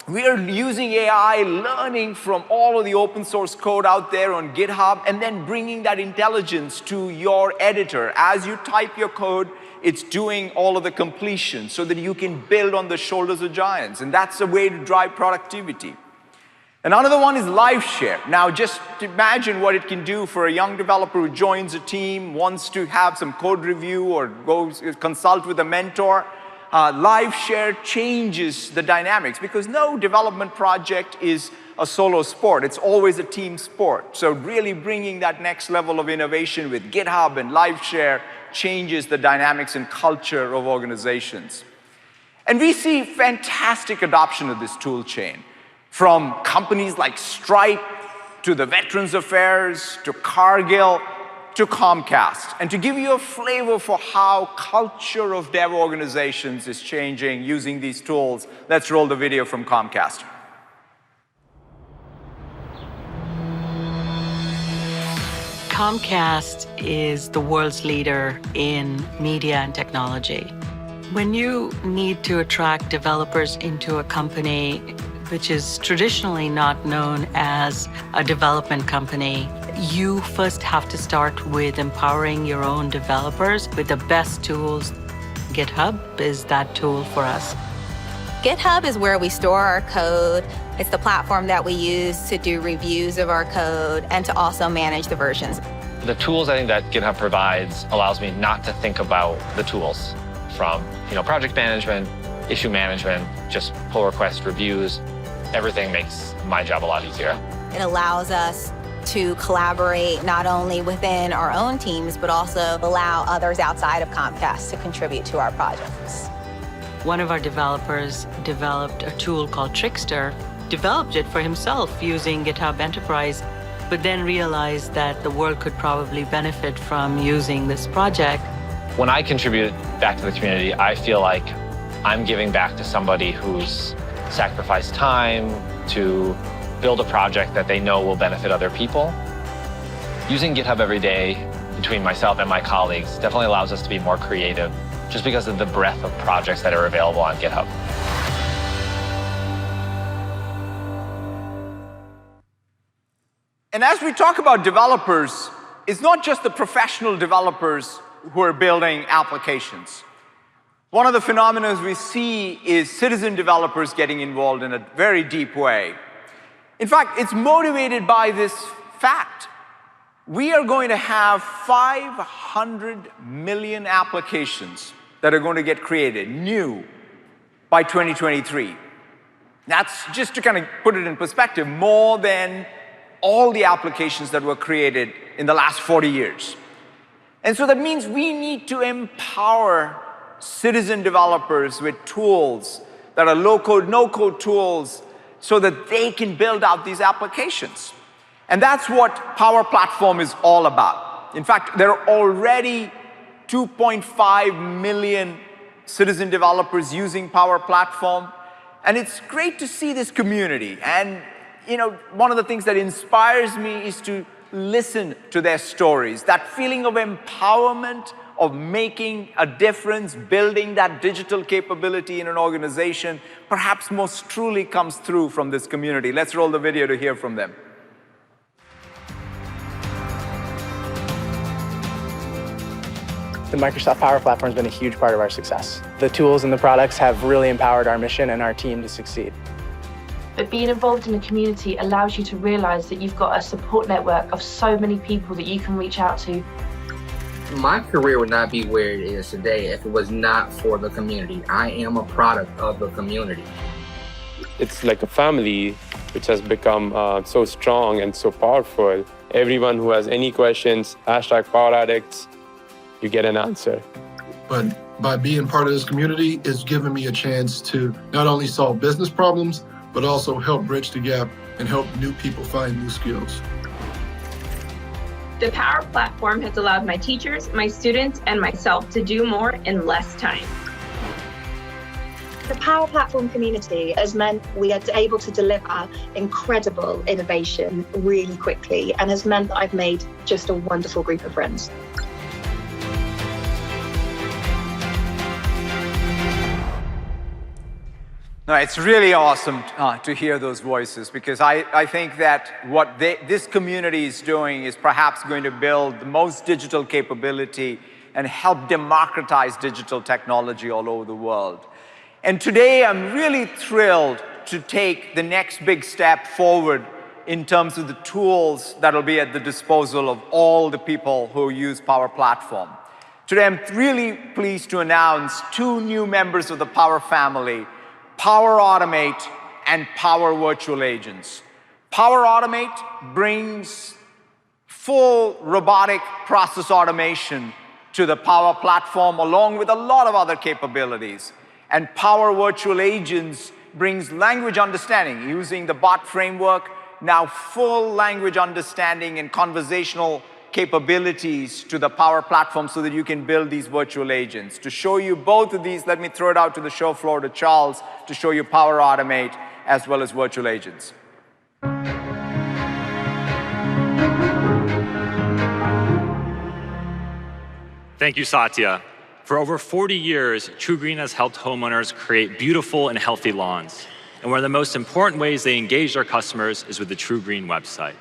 We are using AI, learning from all of the open source code out there on GitHub, and then bringing that intelligence to your editor. As you type your code, it's doing all of the completion so that you can build on the shoulders of giants. And that's a way to drive productivity. Another one is LiveShare. Now, just imagine what it can do for a young developer who joins a team, wants to have some code review or goes consult with a mentor. LiveShare changes the dynamics because no development project is a solo sport. It's always a team sport. So really bringing that next level of innovation with GitHub and LiveShare changes the dynamics and culture of organizations. And we see fantastic adoption of this tool chain, from companies like Stripe to the Veterans Affairs to Cargill to Comcast. And to give you a flavor for how culture of dev organizations is changing using these tools, let's roll the video from Comcast. Comcast is the world's leader in media and technology. When you need to attract developers into a company which is traditionally not known as a development company, you first have to start with empowering your own developers with the best tools. GitHub is that tool for us. GitHub is where we store our code. It's the platform that we use to do reviews of our code and to also manage the versions. The tools I think that GitHub provides allows me not to think about the tools from project management, issue management, just pull request reviews. Everything makes my job a lot easier. It allows us to collaborate not only within our own teams, but also allow others outside of Comcast to contribute to our projects. One of our developers developed a tool called Trickster, developed it for himself using GitHub Enterprise, but then realized that the world could probably benefit from using this project. When I contribute back to the community, I feel like I'm giving back to somebody who's sacrificed time to build a project that they know will benefit other people. Using GitHub every day between myself and my colleagues definitely allows us to be more creative just because of the breadth of projects that are available on GitHub. And as we talk about developers, it's not just the professional developers who are building applications. One of the phenomena we see is citizen developers getting involved in a very deep way. In fact, it's motivated by this fact. We are going to have 500 million applications that are going to get created, new, by 2023. That's just to kind of put it in perspective, more than all the applications that were created in the last 40 years. And so that means we need to empower citizen developers with tools that are low-code, no-code tools so that they can build out these applications. And that's what Power Platform is all about. In fact, there are already 2.5 million citizen developers using Power Platform. And it's great to see this community. And one of the things that inspires me is to listen to their stories, that feeling of empowerment, of making a difference, building that digital capability in an organization, perhaps most truly comes through from this community. Let's roll the video to hear from them. The Microsoft Power Platform has been a huge part of our success. The tools and the products have really empowered our mission and our team to succeed. But being involved in the community allows you to realize that you've got a support network of so many people that you can reach out to. My career would not be where it is today if it was not for the community. I am a product of the community. It's like a family which has become so strong and so powerful. Everyone who has any questions, #PowerAddicts, you get an answer. But by being part of this community, it's given me a chance to not only solve business problems, but also help bridge the gap and help new people find new skills. The Power Platform has allowed my teachers, my students, and myself to do more in less time. The Power Platform community has meant we are able to deliver incredible innovation really quickly, and has meant that I've made just a wonderful group of friends. No, it's really awesome to hear those voices, because I think that what this community is doing is perhaps going to build the most digital capability and help democratize digital technology all over the world. And today, I'm really thrilled to take the next big step forward in terms of the tools that will be at the disposal of all the people who use Power Platform. Today, I'm really pleased to announce 2 new members of the Power family, Power Automate and Power Virtual Agents. Power Automate brings full robotic process automation to the Power Platform, along with a lot of other capabilities. And Power Virtual Agents brings language understanding using the bot framework, now full language understanding and conversational capabilities to the Power Platform so that you can build these virtual agents. To show you both of these, let me throw it out to the show floor to Charles to show you Power Automate as well as virtual agents. Thank you, Satya. For over 40 years, TruGreen has helped homeowners create beautiful and healthy lawns. And one of the most important ways they engage their customers is with the TruGreen website.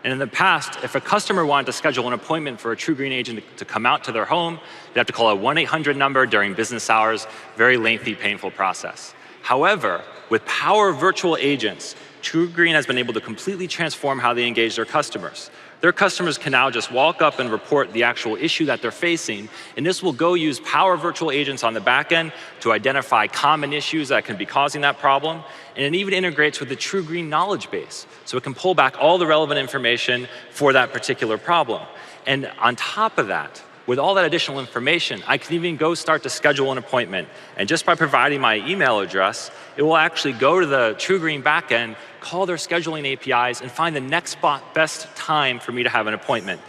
And in the past, if a customer wanted to schedule an appointment for a TruGreen agent to come out to their home, they'd have to call a 1-800 number during business hours, very lengthy, painful process. However, with Power Virtual Agents, TruGreen has been able to completely transform how they engage their customers. Their customers can now just walk up and report the actual issue that they're facing, and this will go use Power Virtual Agents on the back end to identify common issues that can be causing that problem, and it even integrates with the TruGreen knowledge base, so it can pull back all the relevant information for that particular problem. And on top of that, with all that additional information, I can even go start to schedule an appointment. And just by providing my email address, it will actually go to the TruGreen backend, call their scheduling APIs, and find the next best time for me to have an appointment.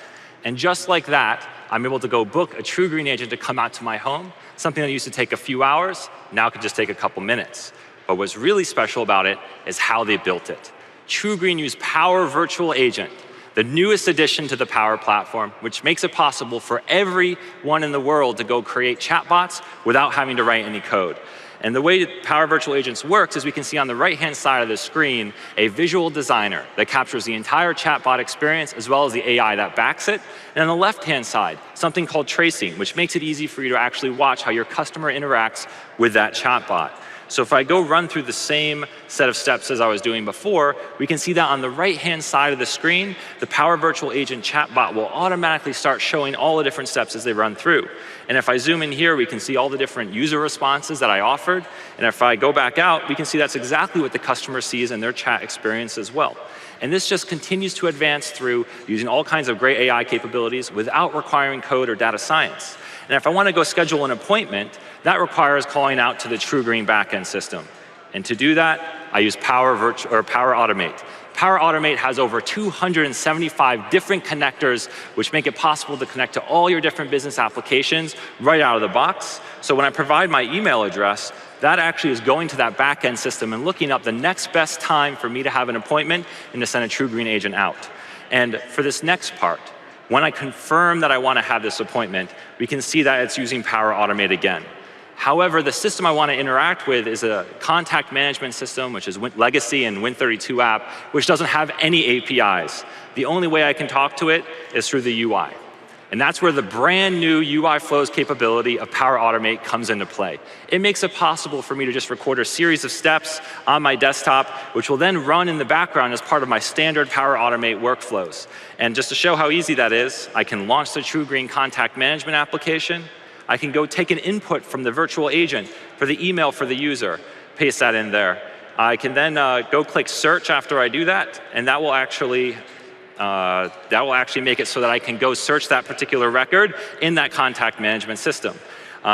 And just like that, I'm able to go book a TruGreen agent to come out to my home. Something that used to take a few hours, now can just take a couple minutes. But what's really special about it is how they built it. TruGreen used Power Virtual Agent, the newest addition to the Power Platform, which makes it possible for everyone in the world to go create chatbots without having to write any code. And the way Power Virtual Agents works is we can see on the right-hand side of the screen a visual designer that captures the entire chatbot experience as well as the AI that backs it. And on the left-hand side, something called tracing, which makes it easy for you to actually watch how your customer interacts with that chatbot. So if I go run through the same set of steps as I was doing before, we can see that on the right-hand side of the screen, the Power Virtual Agent chatbot will automatically start showing all the different steps as they run through. And if I zoom in here, we can see all the different user responses that I offered. And if I go back out, we can see that's exactly what the customer sees in their chat experience as well. And this just continues to advance through using all kinds of great AI capabilities without requiring code or data science. And if I want to go schedule an appointment, that requires calling out to the TruGreen backend system. And to do that, I use Power Automate. Power Automate has over 275 different connectors, which make it possible to connect to all your different business applications right out of the box. So when I provide my email address, that actually is going to that backend system and looking up the next best time for me to have an appointment and to send a TruGreen agent out. And for this next part, when I confirm that I want to have this appointment, we can see that it's using Power Automate again. However, the system I want to interact with is a contact management system, which is legacy and Win32 app, which doesn't have any APIs. The only way I can talk to it is through the UI. And that's where the brand new UI flows capability of Power Automate comes into play. It makes it possible for me to just record a series of steps on my desktop, which will then run in the background as part of my standard Power Automate workflows. And just to show how easy that is, I can launch the TruGreen contact management application. I can go take an input from the virtual agent for the email for the user, paste that in there. I can then go click search after I do that, and that will actually make it so that I can go search that particular record in that contact management system.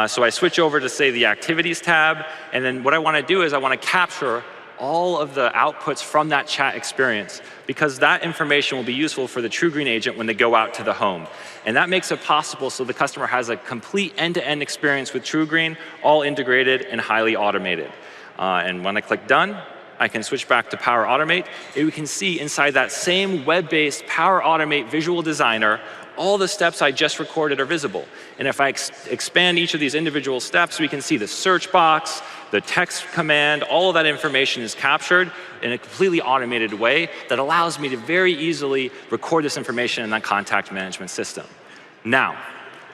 So I switch over to, say, the Activities tab, and then what I want to do is I want to capture all of the outputs from that chat experience, because that information will be useful for the TrueGreen agent when they go out to the home. And that makes it possible so the customer has a complete end-to-end experience with TrueGreen, all integrated and highly automated. And when I click Done, I can switch back to Power Automate, and we can see inside that same web-based Power Automate visual designer, all the steps I just recorded are visible. And if I expand each of these individual steps, we can see the search box, the text command, all of that information is captured in a completely automated way that allows me to very easily record this information in that contact management system. Now,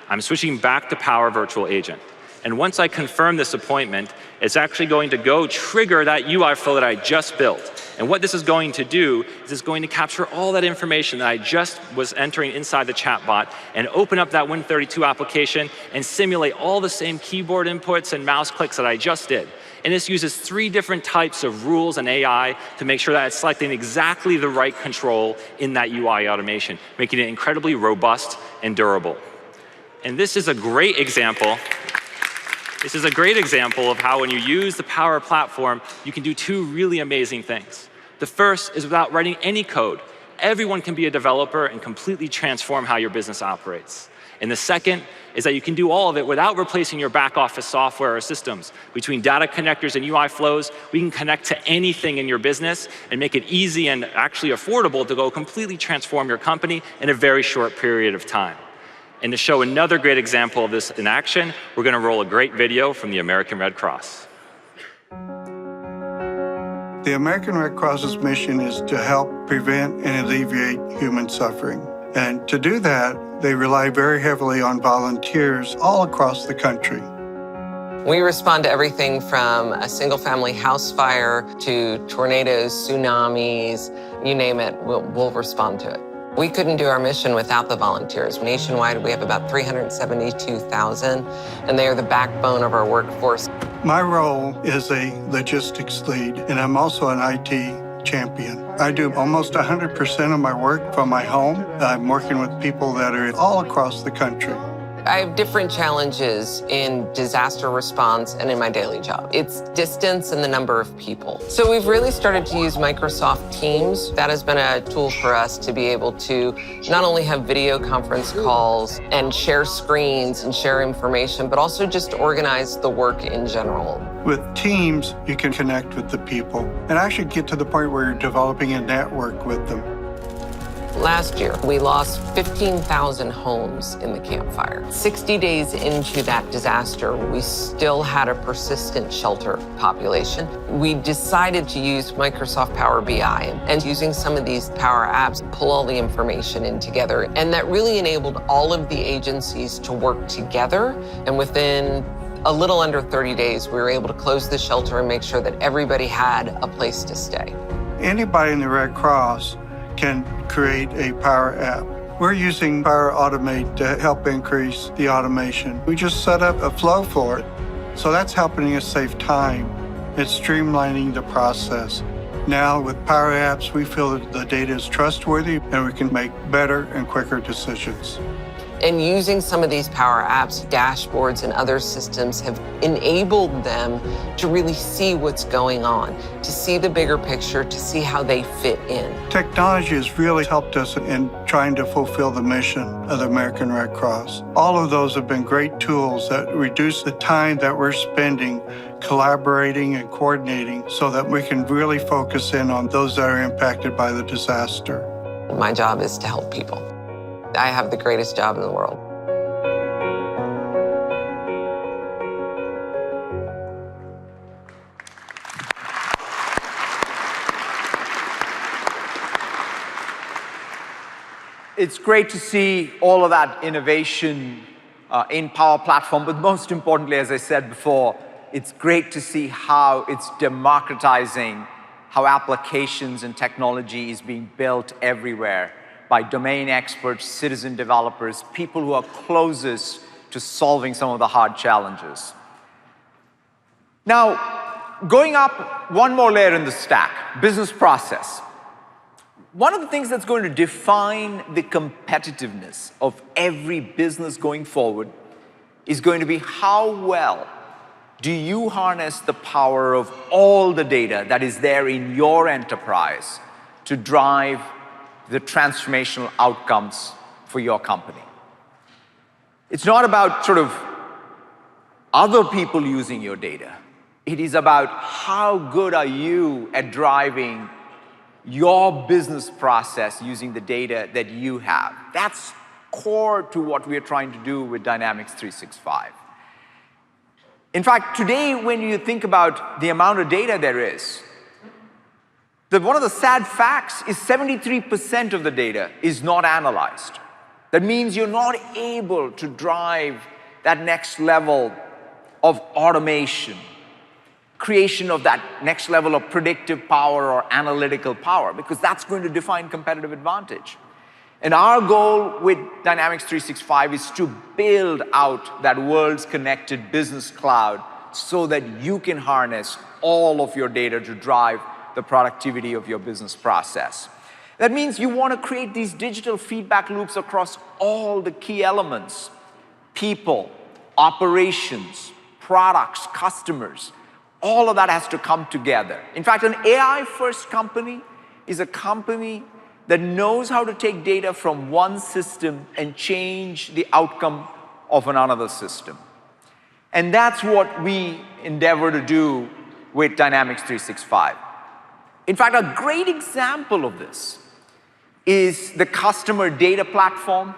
I'm switching back to Power Virtual Agent. And once I confirm this appointment, it's actually going to go trigger that UI flow that I just built. And what this is going to do is it's going to capture all that information that I just was entering inside the chatbot and open up that Win32 application and simulate all the same keyboard inputs and mouse clicks that I just did. And this uses 3 different types of rules and AI to make sure that it's selecting exactly the right control in that UI automation, making it incredibly robust and durable. And this is a great example. This is a great example of how when you use the Power Platform, you can do 2 really amazing things. The first is without writing any code. Everyone can be a developer and completely transform how your business operates. And the second is that you can do all of it without replacing your back office software or systems. Between data connectors and UI flows, we can connect to anything in your business and make it easy and actually affordable to go completely transform your company in a very short period of time. And to show another great example of this in action, we're going to roll a great video from the American Red Cross. The American Red Cross's mission is to help prevent and alleviate human suffering. And to do that, they rely very heavily on volunteers all across the country. We respond to everything from a single-family house fire to tornadoes, tsunamis, you name it, we'll respond to it. We couldn't do our mission without the volunteers. Nationwide, we have about 372,000, and they are the backbone of our workforce. My role is a logistics lead, and I'm also an IT champion. I do almost 100% of my work from my home. I'm working with people that are all across the country. I have different challenges in disaster response and in my daily job. It's distance and the number of people. So we've really started to use Microsoft Teams. That has been a tool for us to be able to not only have video conference calls and share screens and share information, but also just organize the work in general. With Teams, you can connect with the people and actually get to the point where you're developing a network with them. Last year, we lost 15,000 homes in the Camp Fire. 60 days into that disaster, we still had a persistent shelter population. We decided to use Microsoft Power BI and using some of these Power Apps, pull all the information in together. And that really enabled all of the agencies to work together. And within a little under 30 days, we were able to close the shelter and make sure that everybody had a place to stay. Anybody in the Red Cross can create a Power App. We're using Power Automate to help increase the automation. We just set up a flow for it. So that's helping us save time. It's streamlining the process. Now with Power Apps, we feel that the data is trustworthy and we can make better and quicker decisions. And using some of these Power Apps, dashboards, and other systems have enabled them to really see what's going on, to see the bigger picture, to see how they fit in. Technology has really helped us in trying to fulfill the mission of the American Red Cross. All of those have been great tools that reduce the time that we're spending collaborating and coordinating so that we can really focus in on those that are impacted by the disaster. My job is to help people. I have the greatest job in the world. It's great to see all of that innovation in Power Platform, but most importantly, as I said before, it's great to see how it's democratizing how applications and technology is being built everywhere by domain experts, citizen developers, people who are closest to solving some of the hard challenges. Now, going up one more layer in the stack, business process. One of the things that's going to define the competitiveness of every business going forward is going to be how well do you harness the power of all the data that is there in your enterprise to drive the transformational outcomes for your company? It's not about sort of other people using your data. It is about how good are you at driving your business process using the data that you have. That's core to what we are trying to do with Dynamics 365. In fact, today, when you think about the amount of data there is, one of the sad facts is 73% of the data is not analyzed. That means you're not able to drive that next level of automation, creation of that next level of predictive power or analytical power, because that's going to define competitive advantage. And our goal with Dynamics 365 is to build out that world's connected business cloud so that you can harness all of your data to drive the productivity of your business process. That means you want to create these digital feedback loops across all the key elements: people, operations, products, customers. All of that has to come together. In fact, an AI-first company is a company that knows how to take data from one system and change the outcome of another system. And that's what we endeavor to do with Dynamics 365. In fact, a great example of this is the customer data platform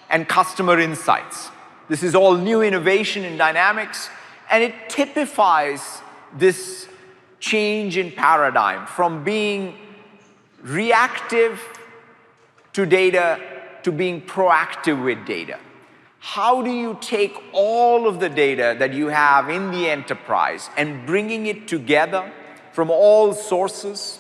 and customer insights. This is all new innovation in Dynamics, and it typifies this change in paradigm from being reactive to data to being proactive with data. How do you take all of the data that you have in the enterprise and bringing it together from all sources?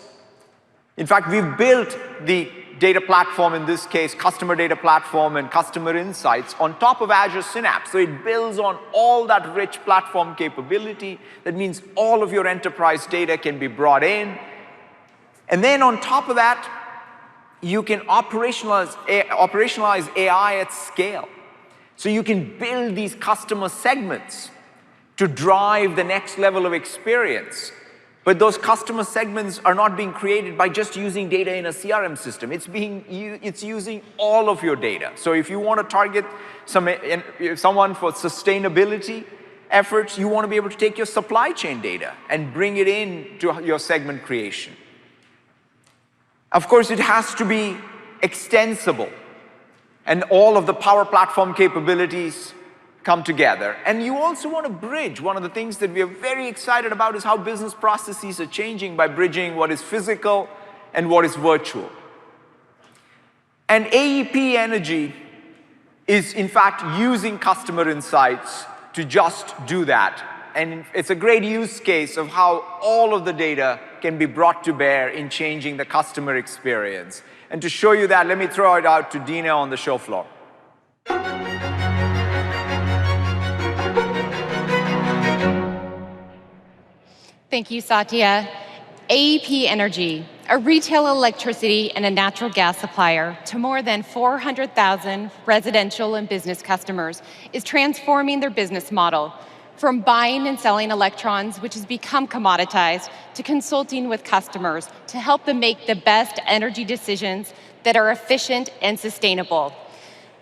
In fact, we've built the data platform, in this case, customer data platform and customer insights, on top of Azure Synapse. So it builds on all that rich platform capability. That means all of your enterprise data can be brought in. And then on top of that, you can operationalize AI at scale. So you can build these customer segments to drive the next level of experience. But those customer segments are not being created by just using data in a CRM system. It's using all of your data. So if you want to target someone for sustainability efforts, you want to be able to take your supply chain data and bring it in to your segment creation. Of course, it has to be extensible, and all of the Power Platform capabilities come together. And you also want to bridge. One of the things that we are very excited about is how business processes are changing by bridging what is physical and what is virtual. And AEP Energy is, in fact, using customer insights to just do that. And it's a great use case of how all of the data can be brought to bear in changing the customer experience. And to show you that, let me throw it out to Dina on the show floor. Thank you, Satya. AEP Energy, a retail electricity and a natural gas supplier to more than 400,000 residential and business customers, is transforming their business model from buying and selling electrons, which has become commoditized, to consulting with customers to help them make the best energy decisions that are efficient and sustainable.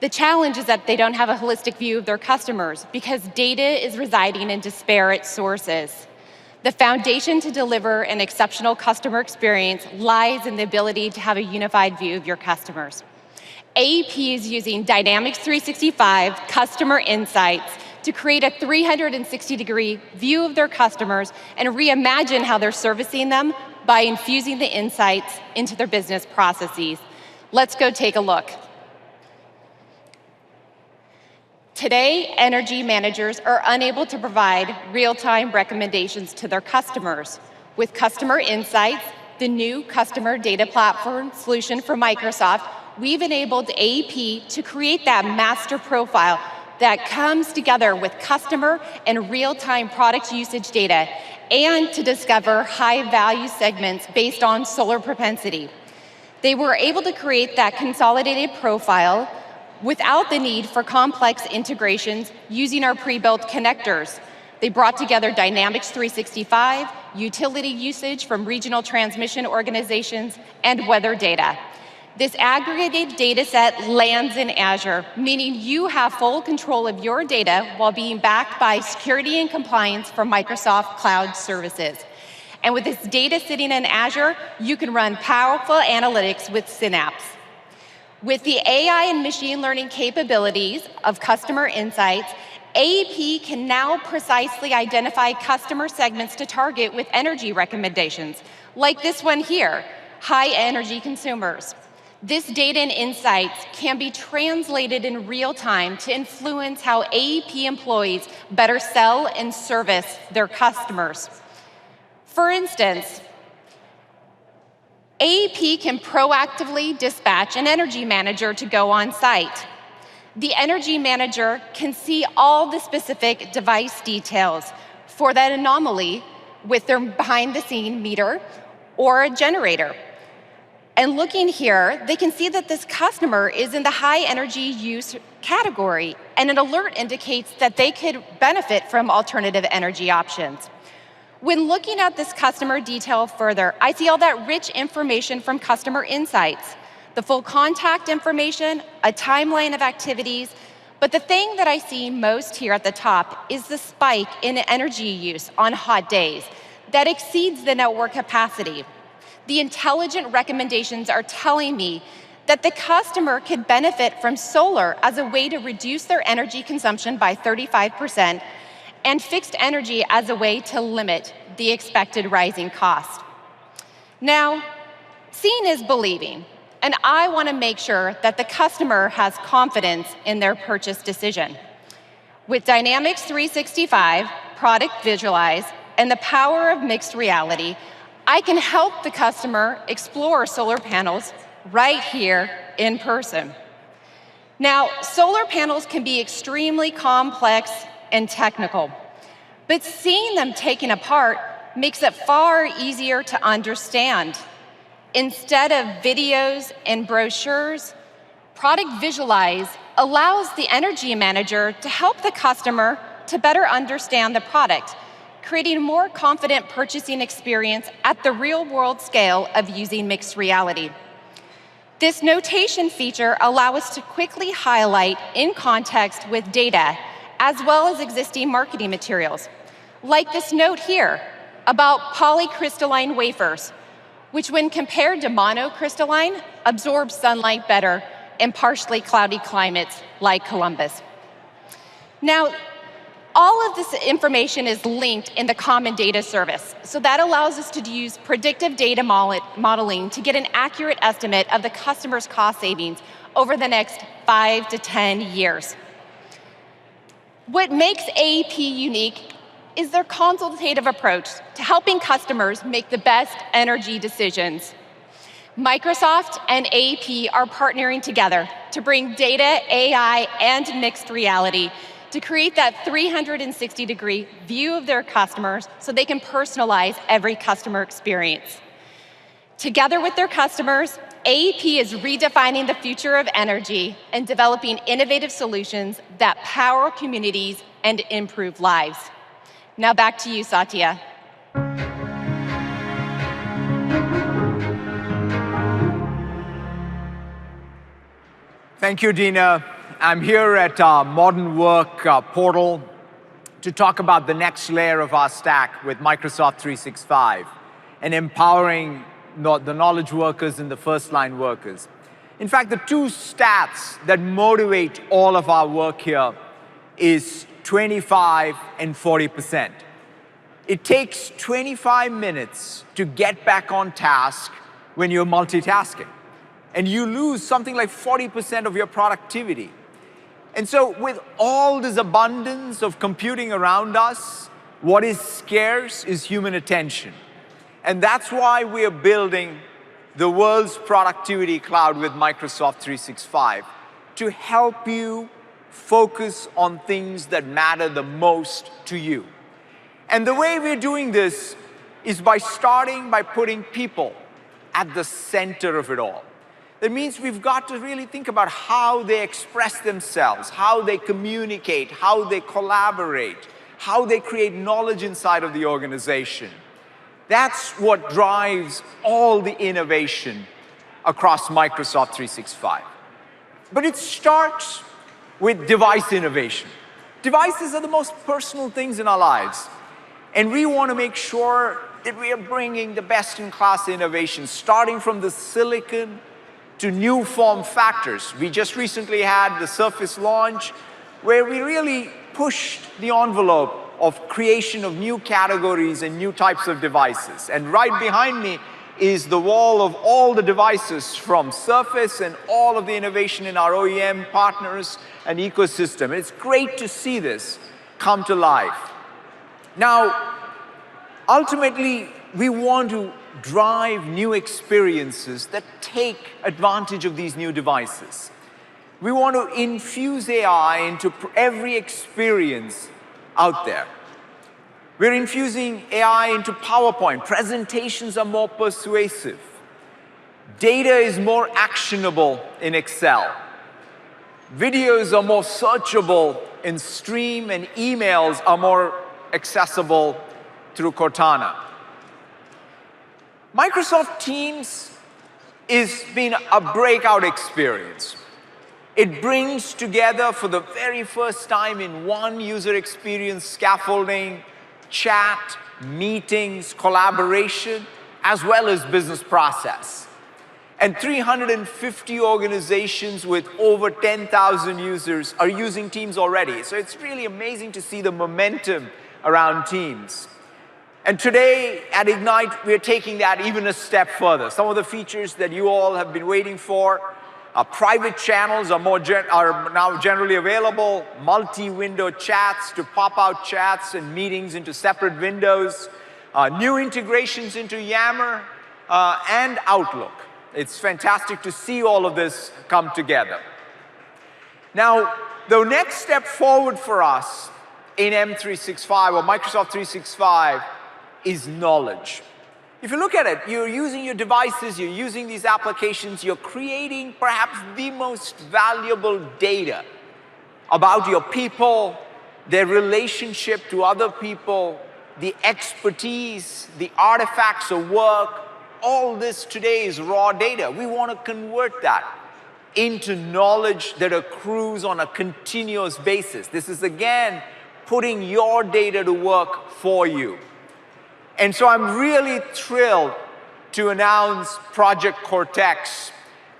The challenge is that they don't have a holistic view of their customers because data is residing in disparate sources. The foundation to deliver an exceptional customer experience lies in the ability to have a unified view of your customers. AEP is using Dynamics 365 Customer Insights to create a 360-degree view of their customers and reimagine how they're servicing them by infusing the insights into their business processes. Let's go take a look. Today, energy managers are unable to provide real-time recommendations to their customers. With Customer Insights, the new customer data platform solution from Microsoft, we've enabled AEP to create that master profile that comes together with customer and real-time product usage data, and to discover high-value segments based on solar propensity. They were able to create that consolidated profile without the need for complex integrations using our pre-built connectors. They brought together Dynamics 365, utility usage from regional transmission organizations, and weather data. This aggregated data set lands in Azure, meaning you have full control of your data while being backed by security and compliance from Microsoft Cloud Services. And with this data sitting in Azure, you can run powerful analytics with Synapse. With the AI and machine learning capabilities of customer insights, AEP can now precisely identify customer segments to target with energy recommendations, like this one here, high energy consumers. This data and insights can be translated in real time to influence how AEP employees better sell and service their customers. For instance, AEP can proactively dispatch an energy manager to go on site. The energy manager can see all the specific device details for that anomaly with their behind-the-scene meter or a generator. And looking here, they can see that this customer is in the high energy use category, and an alert indicates that they could benefit from alternative energy options. When looking at this customer detail further, I see all that rich information from customer insights, the full contact information, a timeline of activities, but the thing that I see most here at the top is the spike in energy use on hot days that exceeds the network capacity. The intelligent recommendations are telling me that the customer could benefit from solar as a way to reduce their energy consumption by 35%, and fixed energy as a way to limit the expected rising cost. Now, seeing is believing, and I want to make sure that the customer has confidence in their purchase decision. With Dynamics 365, Product Visualize, and the power of mixed reality, I can help the customer explore solar panels right here in person. Now, solar panels can be extremely complex and technical, but seeing them taken apart makes it far easier to understand. Instead of videos and brochures, Product Visualize allows the energy manager to help the customer to better understand the product, creating a more confident purchasing experience at the real-world scale of using mixed reality. This notation feature allows us to quickly highlight in context with data, as well as existing marketing materials, like this note here about polycrystalline wafers, which when compared to monocrystalline, absorb sunlight better in partially cloudy climates like Columbus. Now, all of this information is linked in the common data service, so that allows us to use predictive data modeling to get an accurate estimate of the customer's cost savings over the next 5 to 10 years. What makes AEP unique is their consultative approach to helping customers make the best energy decisions. Microsoft and AEP are partnering together to bring data, AI, and mixed reality to create that 360-degree view of their customers so they can personalize every customer experience. Together with their customers, AEP is redefining the future of energy and developing innovative solutions that power communities and improve lives. Now back to you, Satya. Thank you, Dina. I'm here at our Modern Work portal to talk about the next layer of our stack with Microsoft 365 and empowering the knowledge workers and the first-line workers. In fact, the two stats that motivate all of our work here is 25 and 40%. It takes 25 minutes to get back on task when you're multitasking, and you lose something like 40% of your productivity. And so with all this abundance of computing around us, what is scarce is human attention. And that's why we are building the world's productivity cloud with Microsoft 365 to help you focus on things that matter the most to you. And the way we're doing this is by starting by putting people at the center of it all. That means we've got to really think about how they express themselves, how they communicate, how they collaborate, how they create knowledge inside of the organization. That's what drives all the innovation across Microsoft 365. But it starts with device innovation. Devices are the most personal things in our lives, and we want to make sure that we are bringing the best-in-class innovation, starting from the silicon to new form factors. We just recently had the Surface launch, where we really pushed the envelope of creation of new categories and new types of devices. And right behind me is the wall of all the devices from Surface and all of the innovation in our OEM partners and ecosystem. It's great to see this come to life. Now, ultimately, we want to drive new experiences that take advantage of these new devices. We want to infuse AI into every experience out there. We're infusing AI into PowerPoint. Presentations are more persuasive. Data is more actionable in Excel. Videos are more searchable in Stream, and emails are more accessible through Cortana. Microsoft Teams has been a breakout experience. It brings together for the very first time in one user experience scaffolding, chat, meetings, collaboration, as well as business process. And 350 organizations with over 10,000 users are using Teams already. So it's really amazing to see the momentum around Teams. And today at Ignite, we're taking that even a step further. Some of the features that you all have been waiting for, private channels are now generally available, multi-window chats to pop out chats and meetings into separate windows, new integrations into Yammer and Outlook. It's fantastic to see all of this come together. Now, the next step forward for us in M365 or Microsoft 365 is knowledge. If you look at it, you're using your devices, you're using these applications, you're creating perhaps the most valuable data about your people, their relationship to other people, the expertise, the artifacts of work. All this today is raw data. We want to convert that into knowledge that accrues on a continuous basis. This is, again, putting your data to work for you. And so I'm really thrilled to announce Project Cortex.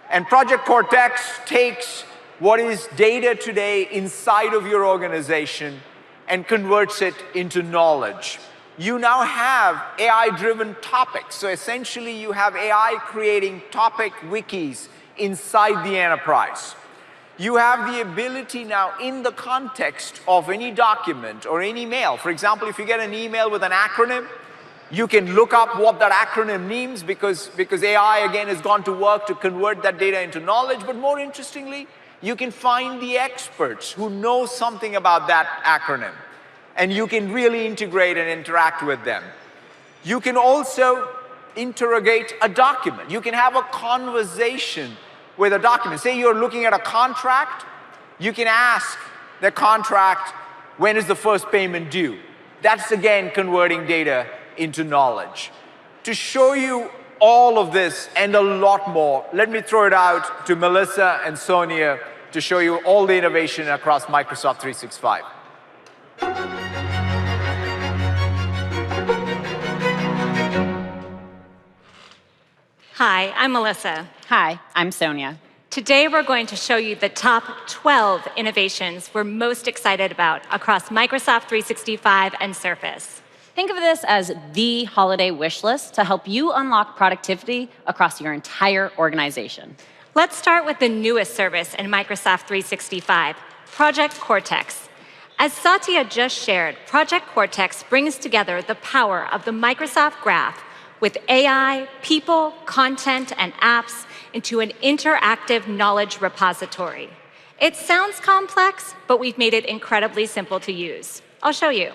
And Project Cortex takes what is data today inside of your organization and converts it into knowledge. You now have AI-driven topics. So essentially, you have AI creating topic wikis inside the enterprise. You have the ability now, in the context of any document or any mail. For example, if you get an email with an acronym, you can look up what that acronym means because AI, again, has gone to work to convert that data into knowledge. But more interestingly, you can find the experts who know something about that acronym, and you can really integrate and interact with them. You can also interrogate a document. You can have a conversation with a document. Say you're looking at a contract, you can ask the contract, when is the first payment due? That's, again, converting data into knowledge. To show you all of this and a lot more, let me throw it out to Melissa and Sonia to show you all the innovation across Microsoft 365. Hi, I'm Melissa. Hi, I'm Sonia. Today we're going to show you the top 12 innovations we're most excited about across Microsoft 365 and Surface. Think of this as the holiday wish list to help you unlock productivity across your entire organization. Let's start with the newest service in Microsoft 365, Project Cortex. As Satya just shared, Project Cortex brings together the power of the Microsoft Graph with AI, people, content, and apps into an interactive knowledge repository. It sounds complex, but we've made it incredibly simple to use. I'll show you.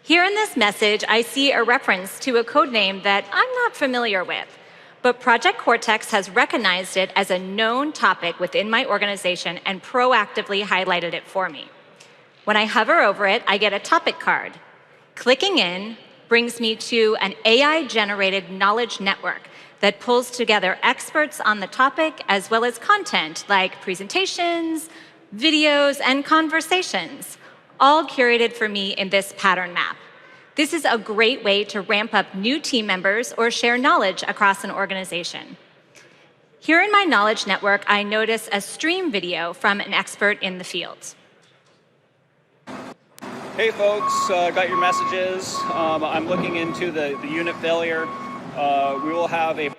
Here in this message, I see a reference to a code name that I'm not familiar with, but Project Cortex has recognized it as a known topic within my organization and proactively highlighted it for me. When I hover over it, I get a topic card. Clicking in brings me to an AI-generated knowledge network that pulls together experts on the topic as well as content like presentations, videos, and conversations, all curated for me in this pattern map. This is a great way to ramp up new team members or share knowledge across an organization. Here in my knowledge network, I notice a stream video from an expert in the field. Hey folks, got your messages. I'm looking into the unit failure. We will have a...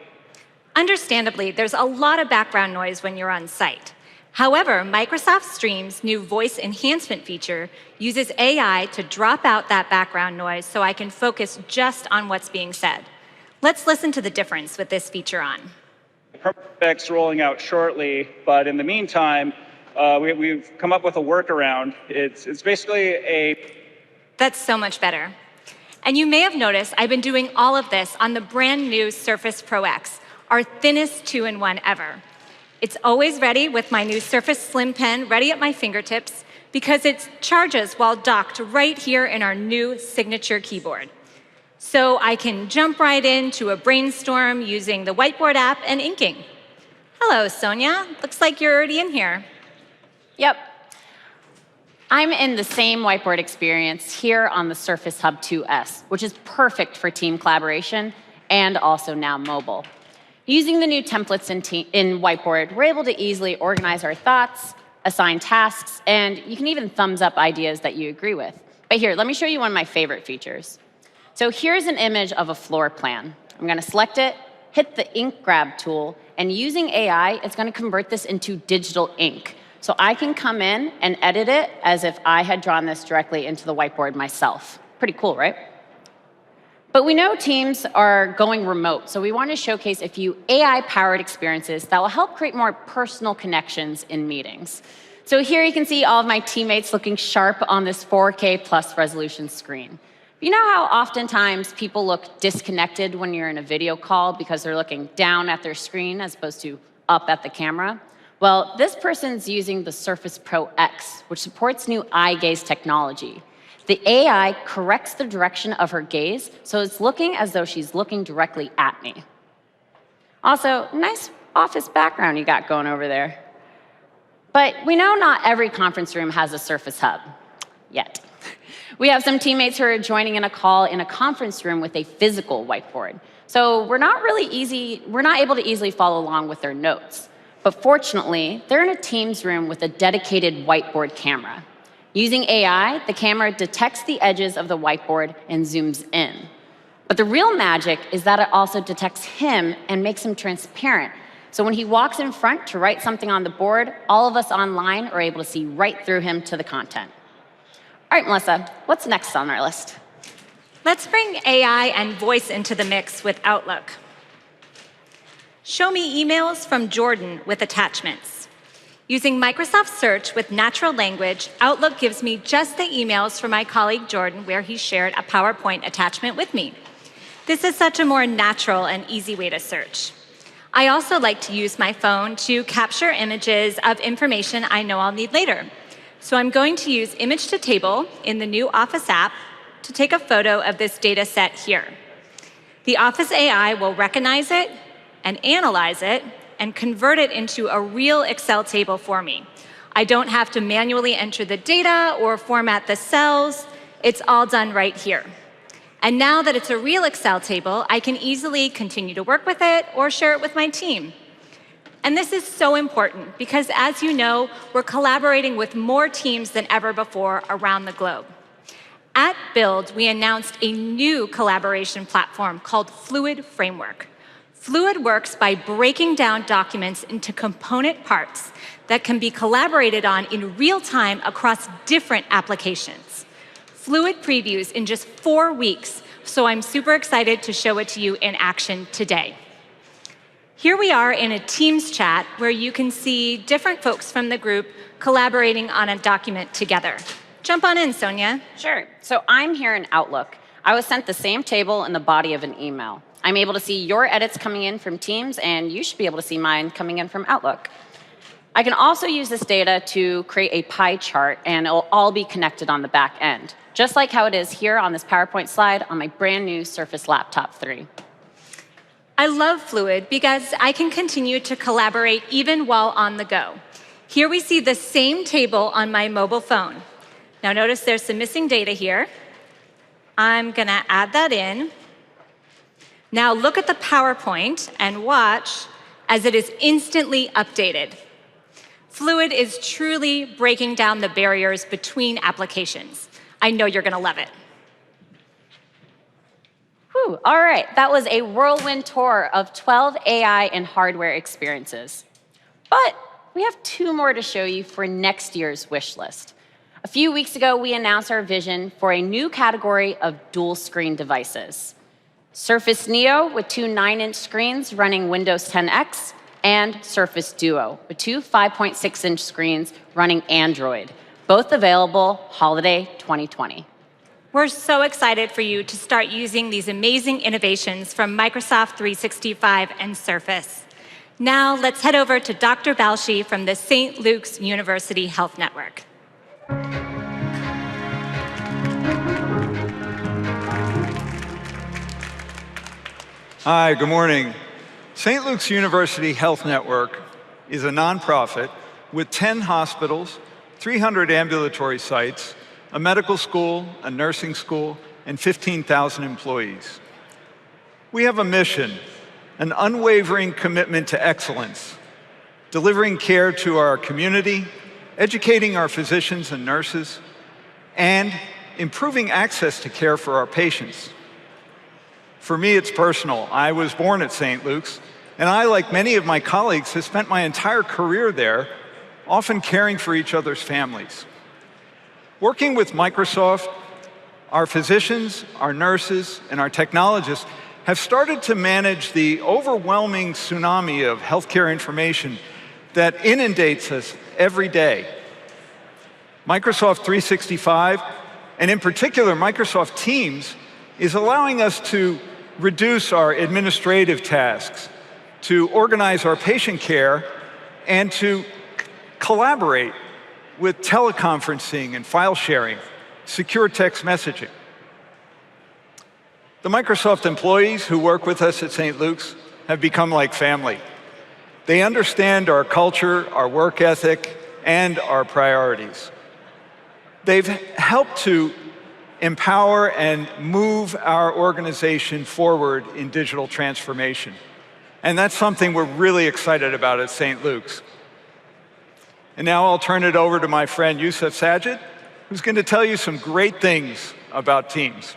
Understandably, there's a lot of background noise when you're on site. However, Microsoft Stream's new voice enhancement feature uses AI to drop out that background noise so I can focus just on what's being said. Let's listen to the difference with this feature on. Perfect's rolling out shortly, but in the meantime, we've come up with a workaround. It's basically a... That's so much better. And you may have noticed I've been doing all of this on the brand new Surface Pro X, our thinnest 2-in-1 ever. It's always ready with my new Surface Slim Pen ready at my fingertips because it charges while docked right here in our new signature keyboard. So I can jump right into a brainstorm using the whiteboard app and inking. Hello, Sonia. Looks like you're already in here. Yep. I'm in the same whiteboard experience here on the Surface Hub 2S, which is perfect for team collaboration and also now mobile. Using the new templates in Whiteboard, we're able to easily organize our thoughts, assign tasks, and you can even thumbs up ideas that you agree with. But here, let me show you one of my favorite features. So here's an image of a floor plan. I'm going to select it, hit the ink grab tool, and using AI, it's going to convert this into digital ink. So I can come in and edit it as if I had drawn this directly into the whiteboard myself. Pretty cool, right? But we know teams are going remote, so we want to showcase a few AI-powered experiences that will help create more personal connections in meetings. So here you can see all of my teammates looking sharp on this 4K plus resolution screen. You know how oftentimes people look disconnected when you're in a video call because they're looking down at their screen as opposed to up at the camera? Well, this person's using the Surface Pro X, which supports new eye gaze technology. The AI corrects the direction of her gaze, so it's looking as though she's looking directly at me. Also, nice office background you got going over there. But we know not every conference room has a Surface Hub, yet. We have some teammates who are joining in a call in a conference room with a physical whiteboard. So we're not able to easily follow along with their notes. But fortunately, they're in a Teams room with a dedicated whiteboard camera. Using AI, the camera detects the edges of the whiteboard and zooms in. But the real magic is that it also detects him and makes him transparent. So when he walks in front to write something on the board, all of us online are able to see right through him to the content. All right, Melissa, what's next on our list? Let's bring AI and voice into the mix with Outlook. Show me emails from Jordan with attachments. Using Microsoft Search with natural language, Outlook gives me just the emails from my colleague Jordan where he shared a PowerPoint attachment with me. This is such a more natural and easy way to search. I also like to use my phone to capture images of information I know I'll need later. So I'm going to use Image to Table in the new Office app to take a photo of this data set here. The Office AI will recognize it and analyze it and convert it into a real Excel table for me. I don't have to manually enter the data or format the cells. It's all done right here. And now that it's a real Excel table, I can easily continue to work with it or share it with my team. And this is so important because, as you know, we're collaborating with more teams than ever before around the globe. At Build, we announced a new collaboration platform called Fluid Framework. Fluid works by breaking down documents into component parts that can be collaborated on in real time across different applications. Fluid previews in just 4 weeks, so I'm super excited to show it to you in action today. Here we are in a Teams chat where you can see different folks from the group collaborating on a document together. Jump on in, Sonia. Sure. So I'm here in Outlook. I was sent the same table in the body of an email. I'm able to see your edits coming in from Teams, and you should be able to see mine coming in from Outlook. I can also use this data to create a pie chart, and it'll all be connected on the back end, just like how it is here on this PowerPoint slide on my brand new Surface Laptop 3. I love Fluid because I can continue to collaborate even while on the go. Here we see the same table on my mobile phone. Now notice there's some missing data here. I'm going to add that in. Now look at the PowerPoint and watch as it is instantly updated. Fluid is truly breaking down the barriers between applications. I know you're going to love it. Whew, all right, that was a whirlwind tour of 12 AI and hardware experiences. But we have 2 more to show you for next year's wish list. A few weeks ago, we announced our vision for a new category of dual-screen devices. Surface Neo with 2 9-inch screens running Windows 10X, and Surface Duo with 2 5.6-inch screens running Android, both available holiday 2020. We're so excited for you to start using these amazing innovations from Microsoft 365 and Surface. Now let's head over to Dr. Balshi from the St. Luke's University Health Network. Hi, good morning. St. Luke's University Health Network is a nonprofit with 10 hospitals, 300 ambulatory sites, a medical school, a nursing school, and 15,000 employees. We have a mission, an unwavering commitment to excellence, delivering care to our community, educating our physicians and nurses, and improving access to care for our patients. For me, it's personal. I was born at St. Luke's, and I, like many of my colleagues, have spent my entire career there, often caring for each other's families. Working with Microsoft, our physicians, our nurses, and our technologists have started to manage the overwhelming tsunami of healthcare information that inundates us every day. Microsoft 365, and in particular Microsoft Teams, is allowing us to reduce our administrative tasks, to organize our patient care, and to collaborate with teleconferencing and file sharing, secure text messaging. The Microsoft employees who work with us at St. Luke's have become like family. They understand our culture, our work ethic, and our priorities. They've helped to empower and move our organization forward in digital transformation. And that's something we're really excited about at St. Luke's. And now I'll turn it over to my friend Yusuf Sajid, who's going to tell you some great things about Teams.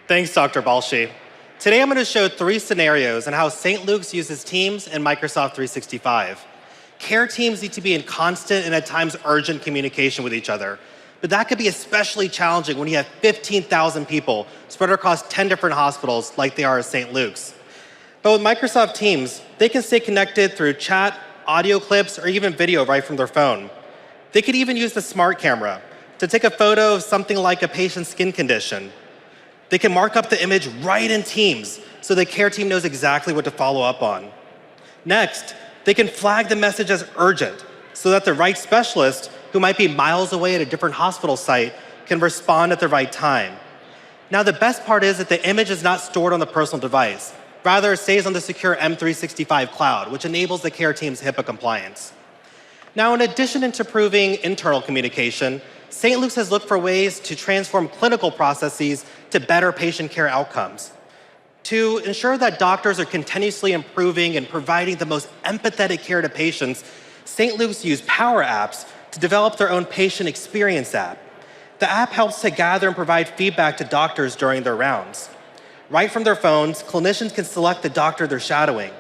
Thanks, Dr. Balshi. Today I'm going to show 3 scenarios on how St. Luke's uses Teams and Microsoft 365. Care teams need to be in constant and at times urgent communication with each other. But that could be especially challenging when you have 15,000 people spread across 10 different hospitals like they are at St. Luke's. But with Microsoft Teams, they can stay connected through chat, audio clips, or even video right from their phone. They could even use the smart camera to take a photo of something like a patient's skin condition. They can mark up the image right in Teams so the care team knows exactly what to follow up on. Next, they can flag the message as urgent so that the right specialist, who might be miles away at a different hospital site, can respond at the right time. Now, the best part is that the image is not stored on the personal device. Rather, it stays on the secure M365 cloud, which enables the care team's HIPAA compliance. Now, in addition to improving internal communication, St. Luke's has looked for ways to transform clinical processes to better patient care outcomes. To ensure that doctors are continuously improving and providing the most empathetic care to patients, St. Luke's used Power Apps to develop their own patient experience app. The app helps to gather and provide feedback to doctors during their rounds. Right from their phones, clinicians can select the doctor they're shadowing.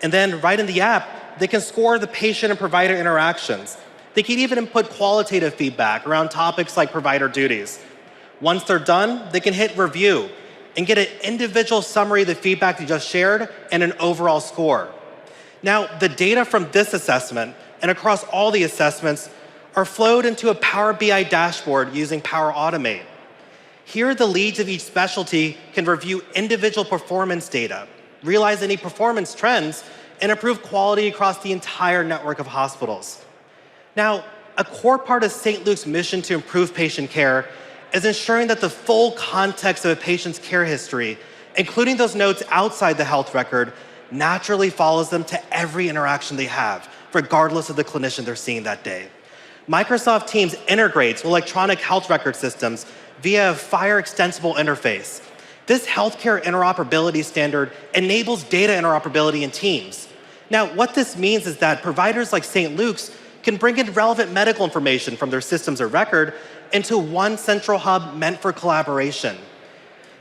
And then right in the app, they can score the patient and provider interactions. They can even input qualitative feedback around topics like provider duties. Once they're done, they can hit review and get an individual summary of the feedback they just shared and an overall score. Now, the data from this assessment and across all the assessments are flowed into a Power BI dashboard using Power Automate. Here, the leads of each specialty can review individual performance data, realize any performance trends, and improve quality across the entire network of hospitals. Now, a core part of St. Luke's mission to improve patient care is ensuring that the full context of a patient's care history, including those notes outside the health record, naturally follows them to every interaction they have, regardless of the clinician they're seeing that day. Microsoft Teams integrates electronic health record systems via a FHIR extensible interface. This healthcare interoperability standard enables data interoperability in Teams. Now, what this means is that providers like St. Luke's can bring in relevant medical information from their systems of record into one central hub meant for collaboration.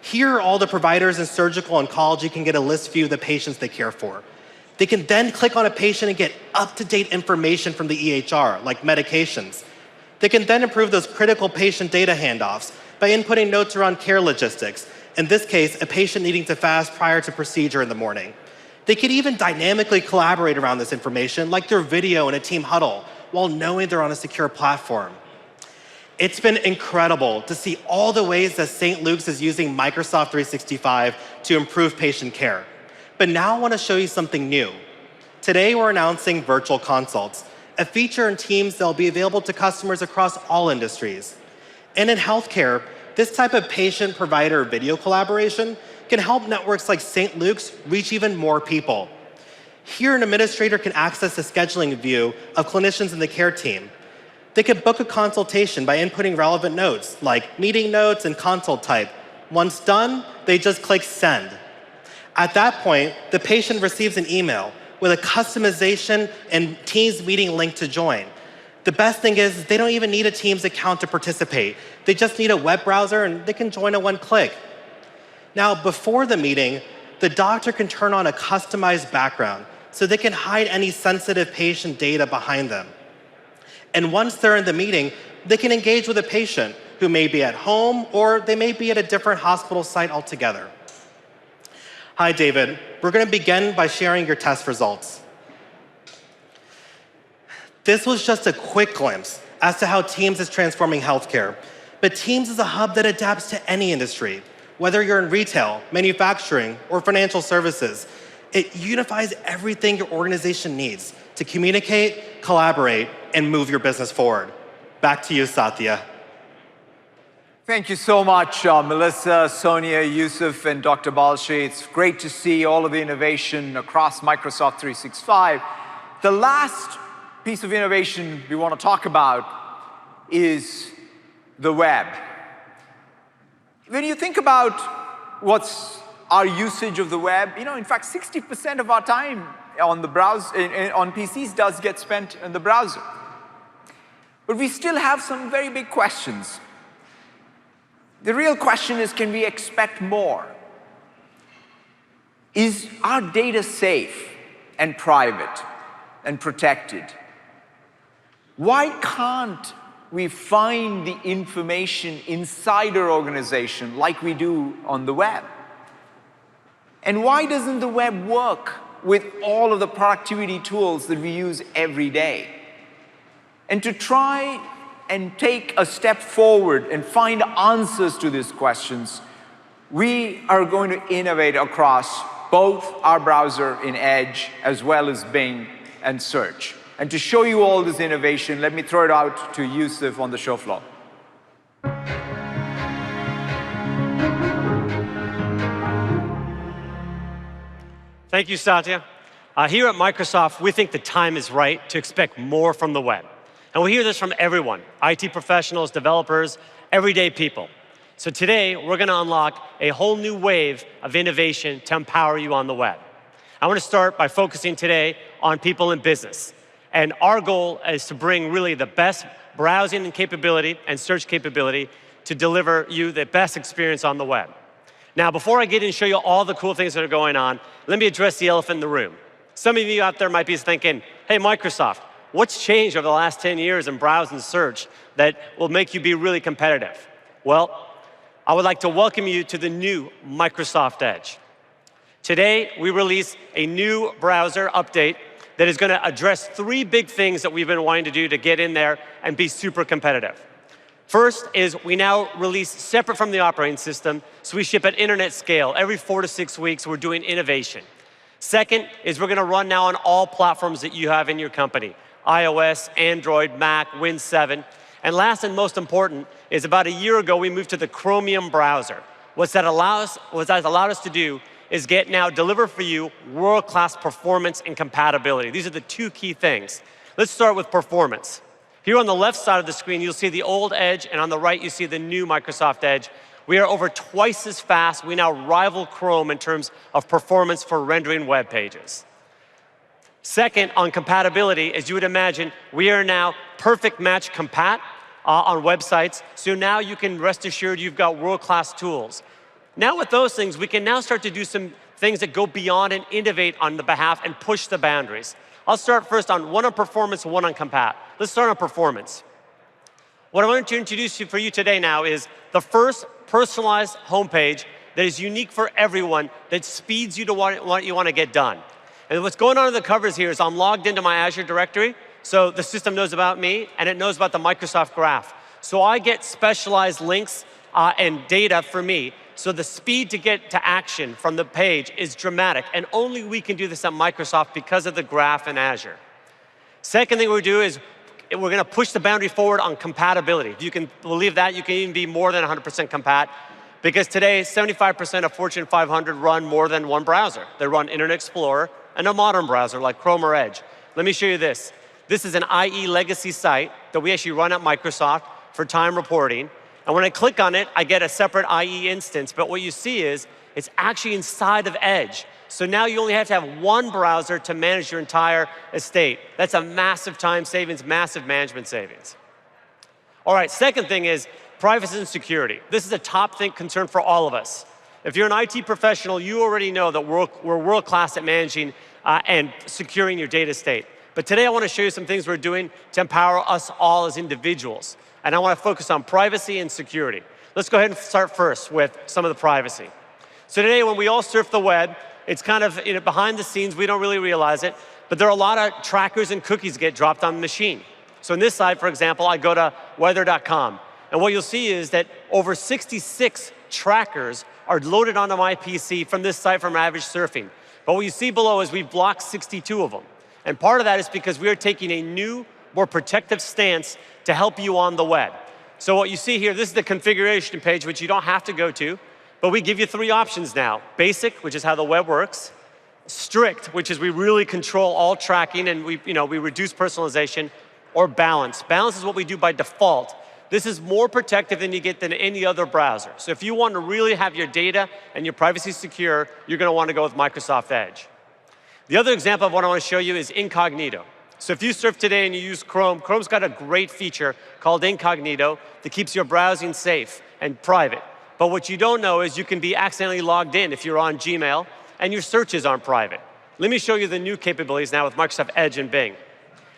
Here, all the providers in surgical oncology can get a list view of the patients they care for. They can then click on a patient and get up-to-date information from the EHR, like medications. They can then improve those critical patient data handoffs by inputting notes around care logistics, in this case, a patient needing to fast prior to procedure in the morning. They could even dynamically collaborate around this information, like through video in a team huddle, while knowing they're on a secure platform. It's been incredible to see all the ways that St. Luke's is using Microsoft 365 to improve patient care. But now I want to show you something new. Today, we're announcing virtual consults, a feature in Teams that will be available to customers across all industries. And in healthcare, this type of patient-provider video collaboration can help networks like St. Luke's reach even more people. Here, an administrator can access the scheduling view of clinicians in the care team. They could book a consultation by inputting relevant notes, like meeting notes and consult type. Once done, they just click send. At that point, the patient receives an email with a customization and Teams meeting link to join. The best thing is they don't even need a Teams account to participate. They just need a web browser and they can join in one click. Now, before the meeting, the doctor can turn on a customized background so they can hide any sensitive patient data behind them. And once they're in the meeting, they can engage with a patient who may be at home or they may be at a different hospital site altogether. Hi, David. We're going to begin by sharing your test results. This was just a quick glimpse as to how Teams is transforming healthcare. But Teams is a hub that adapts to any industry. Whether you're in retail, manufacturing, or financial services, it unifies everything your organization needs to communicate, collaborate, and move your business forward. Back to you, Satya. Thank you so much, Melissa, Sonia, Yusuf, and Dr. Balshi. It's great to see all of the innovation across Microsoft 365. The last piece of innovation we want to talk about is the web. When you think about what's our usage of the web, in fact, 60% of our time on the browser, on PCs does get spent in the browser. But we still have some very big questions. The real question is, can we expect more? Is our data safe and private and protected? Why can't we find the information inside our organization like we do on the web? And why doesn't the web work with all of the productivity tools that we use every day? And to try and take a step forward and find answers to these questions, we are going to innovate across both our browser in Edge as well as Bing and Search. And to show you all this innovation, let me throw it out to Yusuf on the show floor. Thank you, Satya. Here at Microsoft, we think the time is right to expect more from the web. And we hear this from everyone, IT professionals, developers, everyday people. So today, we're going to unlock a whole new wave of innovation to empower you on the web. I want to start by focusing today on people in business. And our goal is to bring really the best browsing capability and search capability to deliver you the best experience on the web. Now, before I get in and show you all the cool things that are going on, let me address the elephant in the room. Some of you out there might be thinking, hey, Microsoft, what's changed over the last 10 years in browse and search that will make you be really competitive? Well, I would like to welcome you to the new Microsoft Edge. Today, we release a new browser update that is going to address 3 big things that we've been wanting to do to get in there and be super competitive. First is we now release separate from the operating system, so we ship at internet scale. Every 4 to 6 weeks, we're doing innovation. Second is we're gonna run now on all platforms that you have in your company: iOS, Android, Mac, Win 7. And last and most important is about a year ago, we moved to the Chromium Browser. What that allowed us to do is deliver for you world-class performance and compatibility. These are the two key things. Let's start with performance. Here on the left side of the screen, you'll see the old Edge, and on the right, you see the new Microsoft Edge. We are over twice as fast. We now rival Chrome in terms of performance for rendering web pages. Second, on compatibility, as you would imagine, we are now perfect match compat on websites. So now you can rest assured you've got world-class tools. Now with those things, we can now start to do some things that go beyond and innovate on the behalf and push the boundaries. I'll start first on one on performance, one on compat. Let's start on performance. What I want to introduce for you today now is the first personalized homepage that is unique for everyone, that speeds you to what you want to get done. And what's going on in the covers here is I'm logged into my Azure directory, so the system knows about me, and it knows about the Microsoft Graph. So I get specialized links and data for me. So the speed to get to action from the page is dramatic, and only we can do this at Microsoft because of the Graph in Azure. Second thing we do is we're going to push the boundary forward on compatibility. If you can believe that, you can even be more than 100% compat, because today 75% of Fortune 500 run more than one browser. They run Internet Explorer and a modern browser like Chrome or Edge. Let me show you this. This is an IE legacy site that we actually run at Microsoft for time reporting. And when I click on it, I get a separate IE instance. But what you see is it's actually inside of Edge. So now you only have to have one browser to manage your entire estate. That's a massive time savings, massive management savings. All right, second thing is privacy and security. This is a top concern for all of us. If you're an IT professional, you already know that we're world-class at managing and securing your data estate. But today I want to show you some things we're doing to empower us all as individuals. And I want to focus on privacy and security. Let's go ahead and start first with some of the privacy. So today, when we all surf the web, it's kind of behind the scenes, we don't really realize it, but there are a lot of trackers and cookies that get dropped on the machine. So in this site, for example, I go to weather.com, and what you'll see is that over 66 trackers are loaded onto my PC from this site from average surfing. But what you see below is we've blocked 62 of them. And part of that is because we are taking a new, more protective stance to help you on the web. So what you see here, this is the configuration page, which you don't have to go to, but we give you 3 options now. Basic, which is how the web works. Strict, which is we really control all tracking and we reduce personalization. Or balance. Balance is what we do by default. This is more protective than you get than any other browser. So if you want to really have your data and your privacy secure, you're going to want to go with Microsoft Edge. The other example of what I want to show you is Incognito. So if you surf today and you use Chrome, Chrome's got a great feature called Incognito that keeps your browsing safe and private. But what you don't know is you can be accidentally logged in if you're on Gmail and your searches aren't private. Let me show you the new capabilities now with Microsoft Edge and Bing.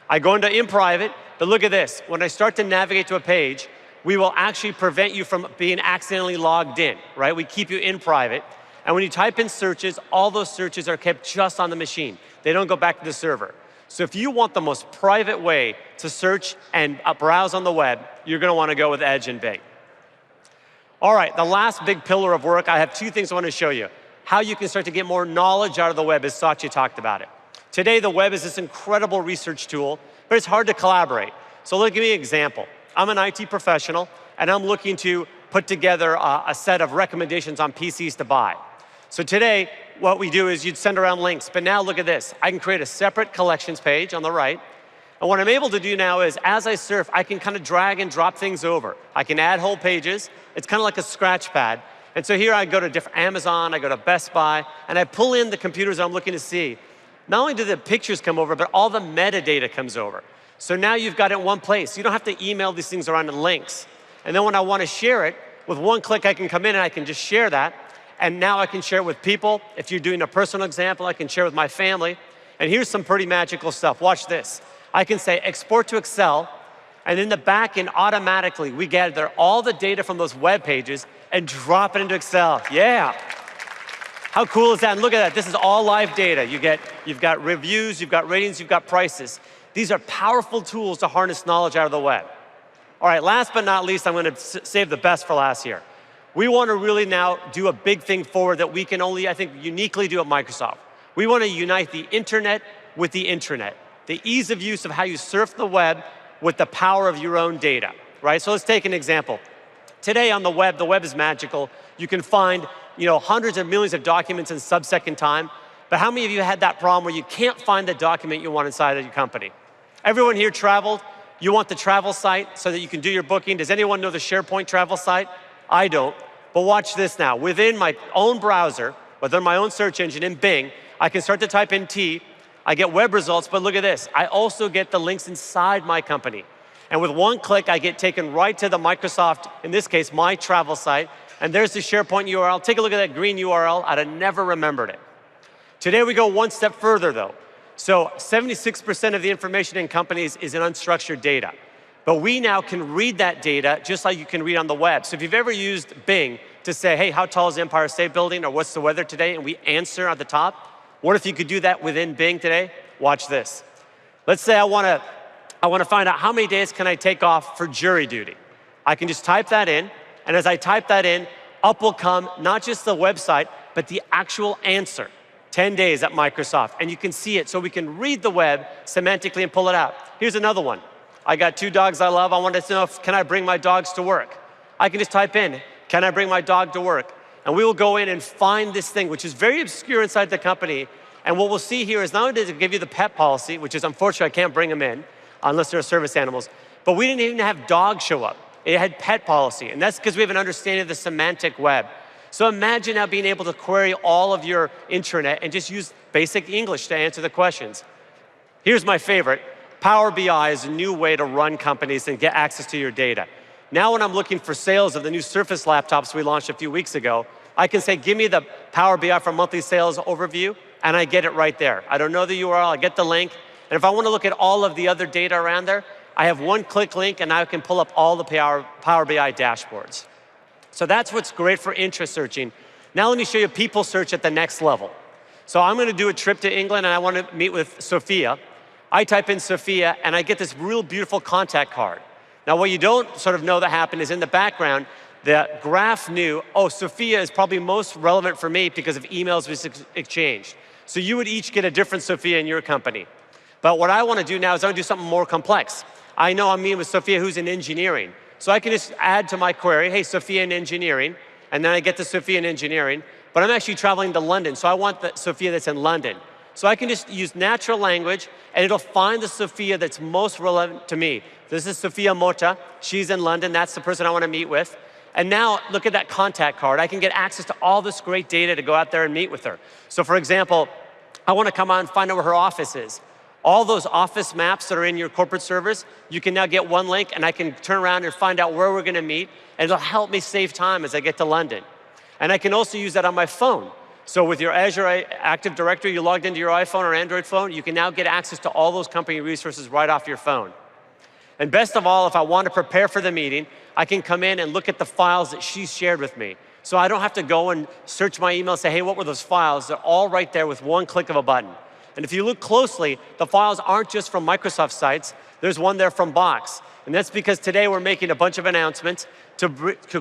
I go into in private, but look at this. When I start to navigate to a page, we will actually prevent you from being accidentally logged in, right? We keep you in private. And when you type in searches, all those searches are kept just on the machine. They don't go back to the server. So if you want the most private way to search and browse on the web, you're going to want to go with Edge and Bing. All right, the last big pillar of work, I have 2 things I want to show you. How you can start to get more knowledge out of the web, as Satya talked about it. Today, the web is this incredible research tool, but it's hard to collaborate. So let me give you an example. I'm an IT professional, and I'm looking to put together a set of recommendations on PCs to buy. So today, what we do is you'd send around links, but now look at this. I can create a separate collections page on the right, and what I'm able to do now is, as I surf, I can kind of drag and drop things over. I can add whole pages. It's kind of like a scratch pad. And so here I go to different Amazon, I go to Best Buy, and I pull in the computers I'm looking to see. Not only do the pictures come over, but all the metadata comes over. So now you've got it in one place. You don't have to email these things around in links. And then when I want to share it, with one click I can come in and I can just share that. And now I can share it with people. If you're doing a personal example, I can share with my family. And here's some pretty magical stuff. Watch this. I can say export to Excel, and in the back end, automatically, we gather all the data from those web pages and drop it into Excel. Yeah. How cool is that? And look at that, this is all live data. You've got reviews, you've got ratings, you've got prices. These are powerful tools to harness knowledge out of the web. All right, last but not least, I'm going to save the best for last here. We want to really now do a big thing forward that we can only, I think, uniquely do at Microsoft. We want to unite the internet with the intranet, the ease of use of how you surf the web with the power of your own data, right? So let's take an example. Today on the web is magical. You can find, hundreds of millions of documents in sub-second time. But how many of you had that problem where you can't find the document you want inside of your company? Everyone here traveled. You want the travel site so that you can do your booking. Does anyone know the SharePoint travel site? I don't. But watch this now. Within my own browser, within my own search engine in Bing, I can start to type in T. I get web results, but look at this. I also get the links inside my company. And with one click, I get taken right to the Microsoft, in this case, my travel site. And there's the SharePoint URL. Take a look at that green URL. I'd have never remembered it. Today, we go one step further, though. So 76% of the information in companies is in unstructured data. But we now can read that data just like you can read on the web. So if you've ever used Bing to say, hey, how tall is the Empire State Building, or what's the weather today, and we answer at the top, what if you could do that within Bing today? Watch this. Let's say I want to find out how many days can I take off for jury duty. I can just type that in, and as I type that in, up will come not just the website, but the actual answer. 10 days at Microsoft, and you can see it, so we can read the web semantically and pull it out. Here's another one. I got 2 dogs I love. I wanted to know, can I bring my dogs to work? I can just type in, can I bring my dog to work? And we will go in and find this thing, which is very obscure inside the company. And what we'll see here is not only does it give you the pet policy, which is unfortunately I can't bring them in unless they're service animals, but we didn't even have dogs show up. It had pet policy, and that's because we have an understanding of the semantic web. So imagine now being able to query all of your intranet and just use basic English to answer the questions. Here's my favorite. Power BI is a new way to run companies and get access to your data. Now when I'm looking for sales of the new Surface laptops we launched a few weeks ago, I can say, give me the Power BI for monthly sales overview, and I get it right there. I don't know the URL, I get the link, and if I want to look at all of the other data around there, I have one-click link, and now I can pull up all the Power BI dashboards. So that's what's great for interest searching. Now let me show you people search at the next level. So I'm going to do a trip to England, and I want to meet with Sophia. I type in Sophia, and I get this real beautiful contact card. Now what you don't sort of know that happened is in the background, the graph knew, oh, Sophia is probably most relevant for me because of emails we exchanged. So you would each get a different Sophia in your company. But what I want to do now is I want to do something more complex. I know I'm meeting with Sophia who's in engineering. So I can just add to my query, hey, Sophia in engineering, and then I get to Sophia in engineering, but I'm actually traveling to London, so I want the Sophia that's in London. So I can just use natural language, and it'll find the Sophia that's most relevant to me. This is Sophia Mota. She's in London. That's the person I want to meet with. And now, look at that contact card. I can get access to all this great data to go out there and meet with her. So for example, I want to come out and find out where her office is. All those office maps that are in your corporate servers, you can now get one link, and I can turn around and find out where we're going to meet, and it'll help me save time as I get to London. And I can also use that on my phone. So with your Azure Active Directory, you logged into your iPhone or Android phone, you can now get access to all those company resources right off your phone. And best of all, if I want to prepare for the meeting, I can come in and look at the files that she's shared with me. So I don't have to go and search my email and say, hey, what were those files? They're all right there with one click of a button. And if you look closely, the files aren't just from Microsoft sites. There's one there from Box. And that's because today we're making a bunch of announcements to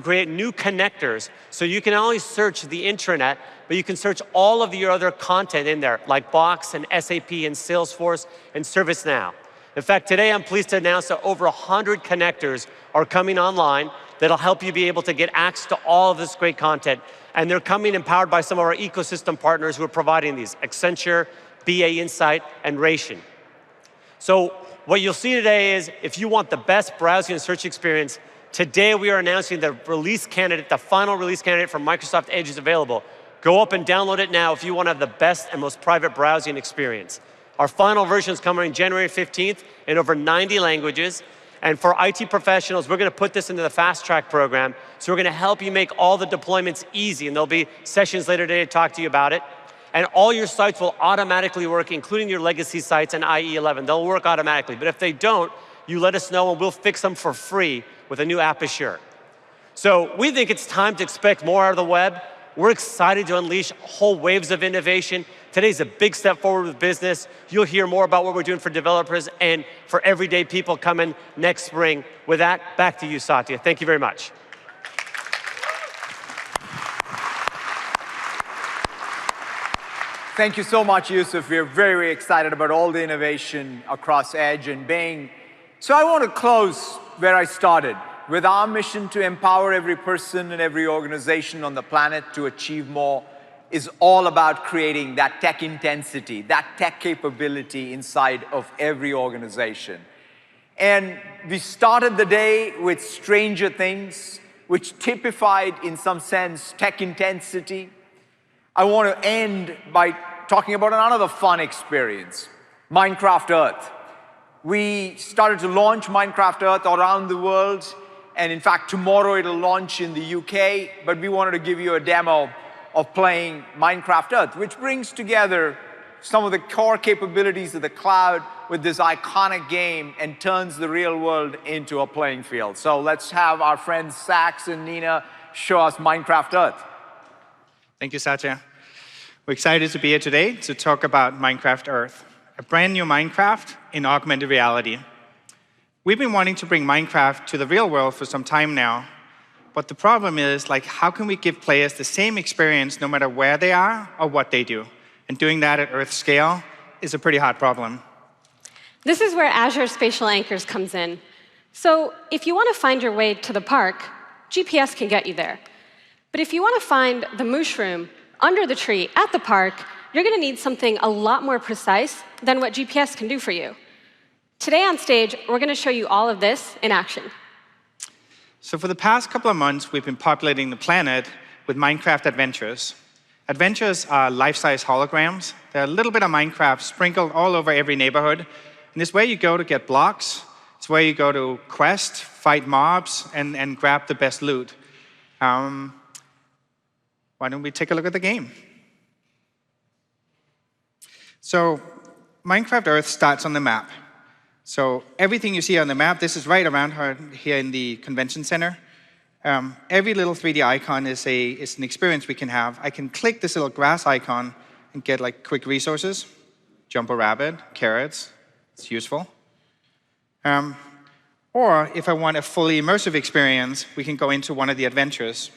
create new connectors. So you can not only search the intranet, but you can search all of your other content in there, like Box and SAP and Salesforce and ServiceNow. In fact, today I'm pleased to announce that over 100 connectors are coming online that'll help you be able to get access to all of this great content. And they're coming empowered by some of our ecosystem partners who are providing these, Accenture, BA Insight, and Ration. So what you'll see today is if you want the best browsing and search experience, today we are announcing the release candidate, the final release candidate for Microsoft Edge is available. Go up and download it now if you want to have the best and most private browsing experience. Our final version is coming January 15th in over 90 languages. And for IT professionals, we're going to put this into the Fast Track program. So we're going to help you make all the deployments easy. And there'll be sessions later today to talk to you about it. And all your sites will automatically work, including your legacy sites and IE11. They'll work automatically. But if they don't, you let us know and we'll fix them for free with a new app Azure. So we think it's time to expect more out of the web. We're excited to unleash whole waves of innovation Today's a big step forward with business. You'll hear more about what we're doing for developers and for everyday people coming next spring. With that, back to you, Satya. Thank you very much. Thank you so much, Yusuf. We're very, very excited about all the innovation across Edge and Bing. So I want to close where I started, with our mission to empower every person and every organization on the planet to achieve more is all about creating that tech intensity, that tech capability inside of every organization. And we started the day with Stranger Things, which typified, in some sense, tech intensity. I want to end by talking about another fun experience, Minecraft Earth. We started to launch Minecraft Earth around the world, and in fact, tomorrow it'll launch in the UK, but we wanted to give you a demo of playing Minecraft Earth, which brings together some of the core capabilities of the cloud with this iconic game and turns the real world into a playing field. So let's have our friends Sax and Nina show us Minecraft Earth. Thank you, Satya. We're excited to be here today to talk about Minecraft Earth, a brand new Minecraft in augmented reality. We've been wanting to bring Minecraft to the real world for some time now, but the problem is, how can we give players the same experience no matter where they are or what they do? And doing that at Earth scale is a pretty hard problem. This is where Azure Spatial Anchors comes in. So if you want to find your way to the park, GPS can get you there. But if you want to find the mushroom under the tree at the park, you're going to need something a lot more precise than what GPS can do for you. Today on stage, we're going to show you all of this in action. So for the past couple of months, we've been populating the planet with Minecraft adventures. Adventures are life-size holograms. They're a little bit of Minecraft sprinkled all over every neighborhood. And it's where you go to get blocks. It's where you go to quest, fight mobs, and grab the best loot. Why don't we take a look at the game? So Minecraft Earth starts on the map. So everything you see on the map, this is right around here in the convention center. Every little 3D icon is an experience we can have. I can click this little grass icon and get quick resources, jump a rabbit, carrots. It's useful. Or if I want a fully immersive experience, we can go into one of the adventures.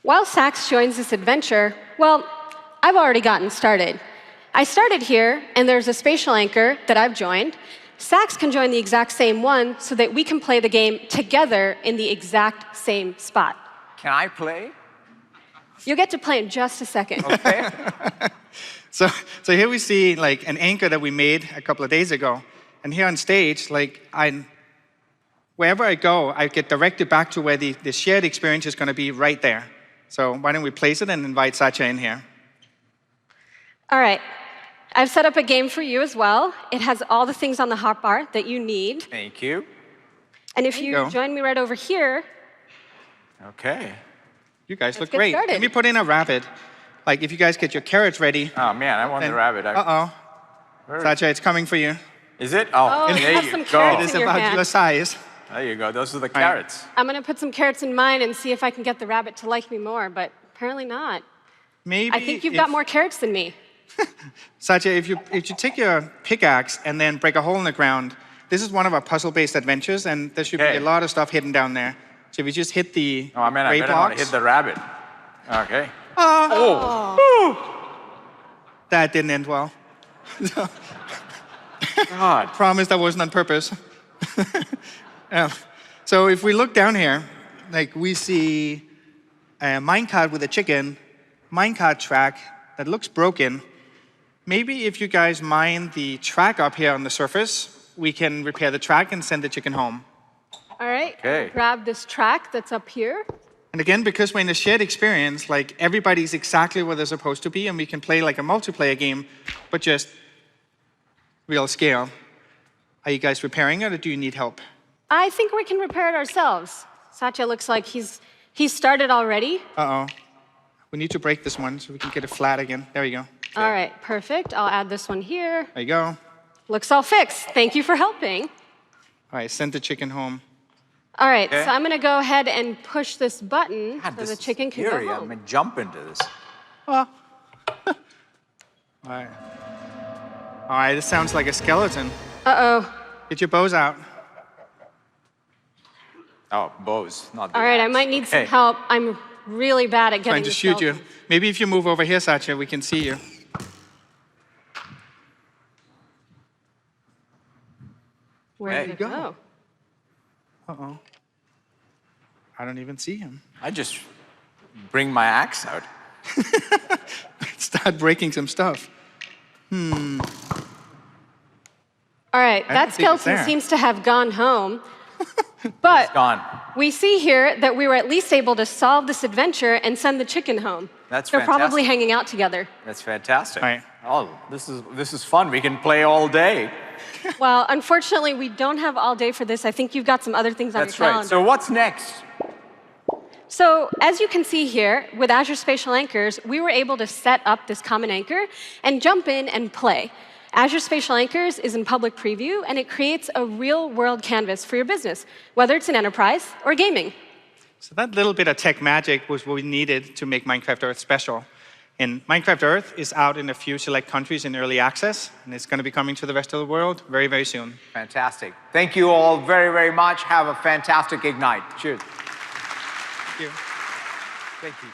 While Sax joins this adventure, well, I've already gotten started. I started here, and there's a spatial anchor that I've joined. Sax can join the exact same one so that we can play the game together in the exact same spot. Can I play? You'll get to play in just a second. Okay. So here we see an anchor that we made a couple of days ago. And here on stage, wherever I go, I get directed back to where the shared experience is going to be right there. So why don't we place it and invite Satya in here? All right. I've set up a game for you as well. It has all the things on the hotbar that you need. Thank you. And if you join me right over here. Okay. You guys look great. Let me put in a rabbit. If you guys get your carrots ready. Oh, man, I want the rabbit. Uh-oh. Satya, it's coming for you. Is it? Oh, you have some carrots It is in your about hand. your size. There you go. Those are the carrots. I'm going to put some carrots in mine and see if I can get the rabbit to like me more, but apparently not. Maybe I think you've got more carrots than me. Satya, if you take your pickaxe and then break a hole in the ground, this is one of our puzzle-based adventures, and there should be a lot of stuff hidden down there. So if you just hit the I better not hit the rabbit. Okay. That didn't end well. God. Promise that wasn't on purpose. So if we look down here, we see a minecart with a chicken, minecart track that looks broken. Maybe if you guys mine the track up here on the surface, we can repair the track and send the chicken home. All right. Okay. Grab this track that's up here. And again, because we're in a shared experience, everybody's exactly where they're supposed to be, and we can play a multiplayer game, but just real scale. Are you guys repairing it, or do you need help? I think we can repair it ourselves. Satya looks like he's started already. Uh-oh. We need to break this one so we can get it flat again. There we go. Okay. All right, perfect. I'll add this one here. There you go. Looks all fixed. Thank you for helping. All right, send the chicken home. All right, so I'm going to go ahead and push this button so the chicken can go home. I'm going to jump into this. Oh. All right. All right, this sounds like a skeleton. Uh-oh. Get your bows out. Oh, bows, not the All right, I axe. might need some Okay. help. I'm really bad at getting Trying to the shoot you. skeleton. Maybe if you move over here, Satya, we can see you. Where There did you it go. go? Uh-oh. I don't even see him. I just bring my axe out. Start breaking some stuff. Hmm. All right, I that don't think it's skeleton there. seems to have gone home. But Gone. we see here that we were at least able to solve this adventure and send the chicken home. That's They're probably fantastic. hanging out together. That's fantastic. Right. Oh, this is fun. We can play all day. Well, unfortunately, we don't have all day for this. I think you've got some other things on That's your right. calendar. So what's next? So as you can see here, with Azure Spatial Anchors, we were able to set up this common anchor and jump in and play. Azure Spatial Anchors is in public preview, and it creates a real-world canvas for your business, whether it's in enterprise or gaming. So that little bit of tech magic was what we needed to make Minecraft Earth special. And Minecraft Earth is out in a few select countries in early access, and it's going to be coming to the rest of the world very, very soon. Fantastic. Thank you all very, very much. Have a fantastic Ignite. Cheers. Thank you. Thank you.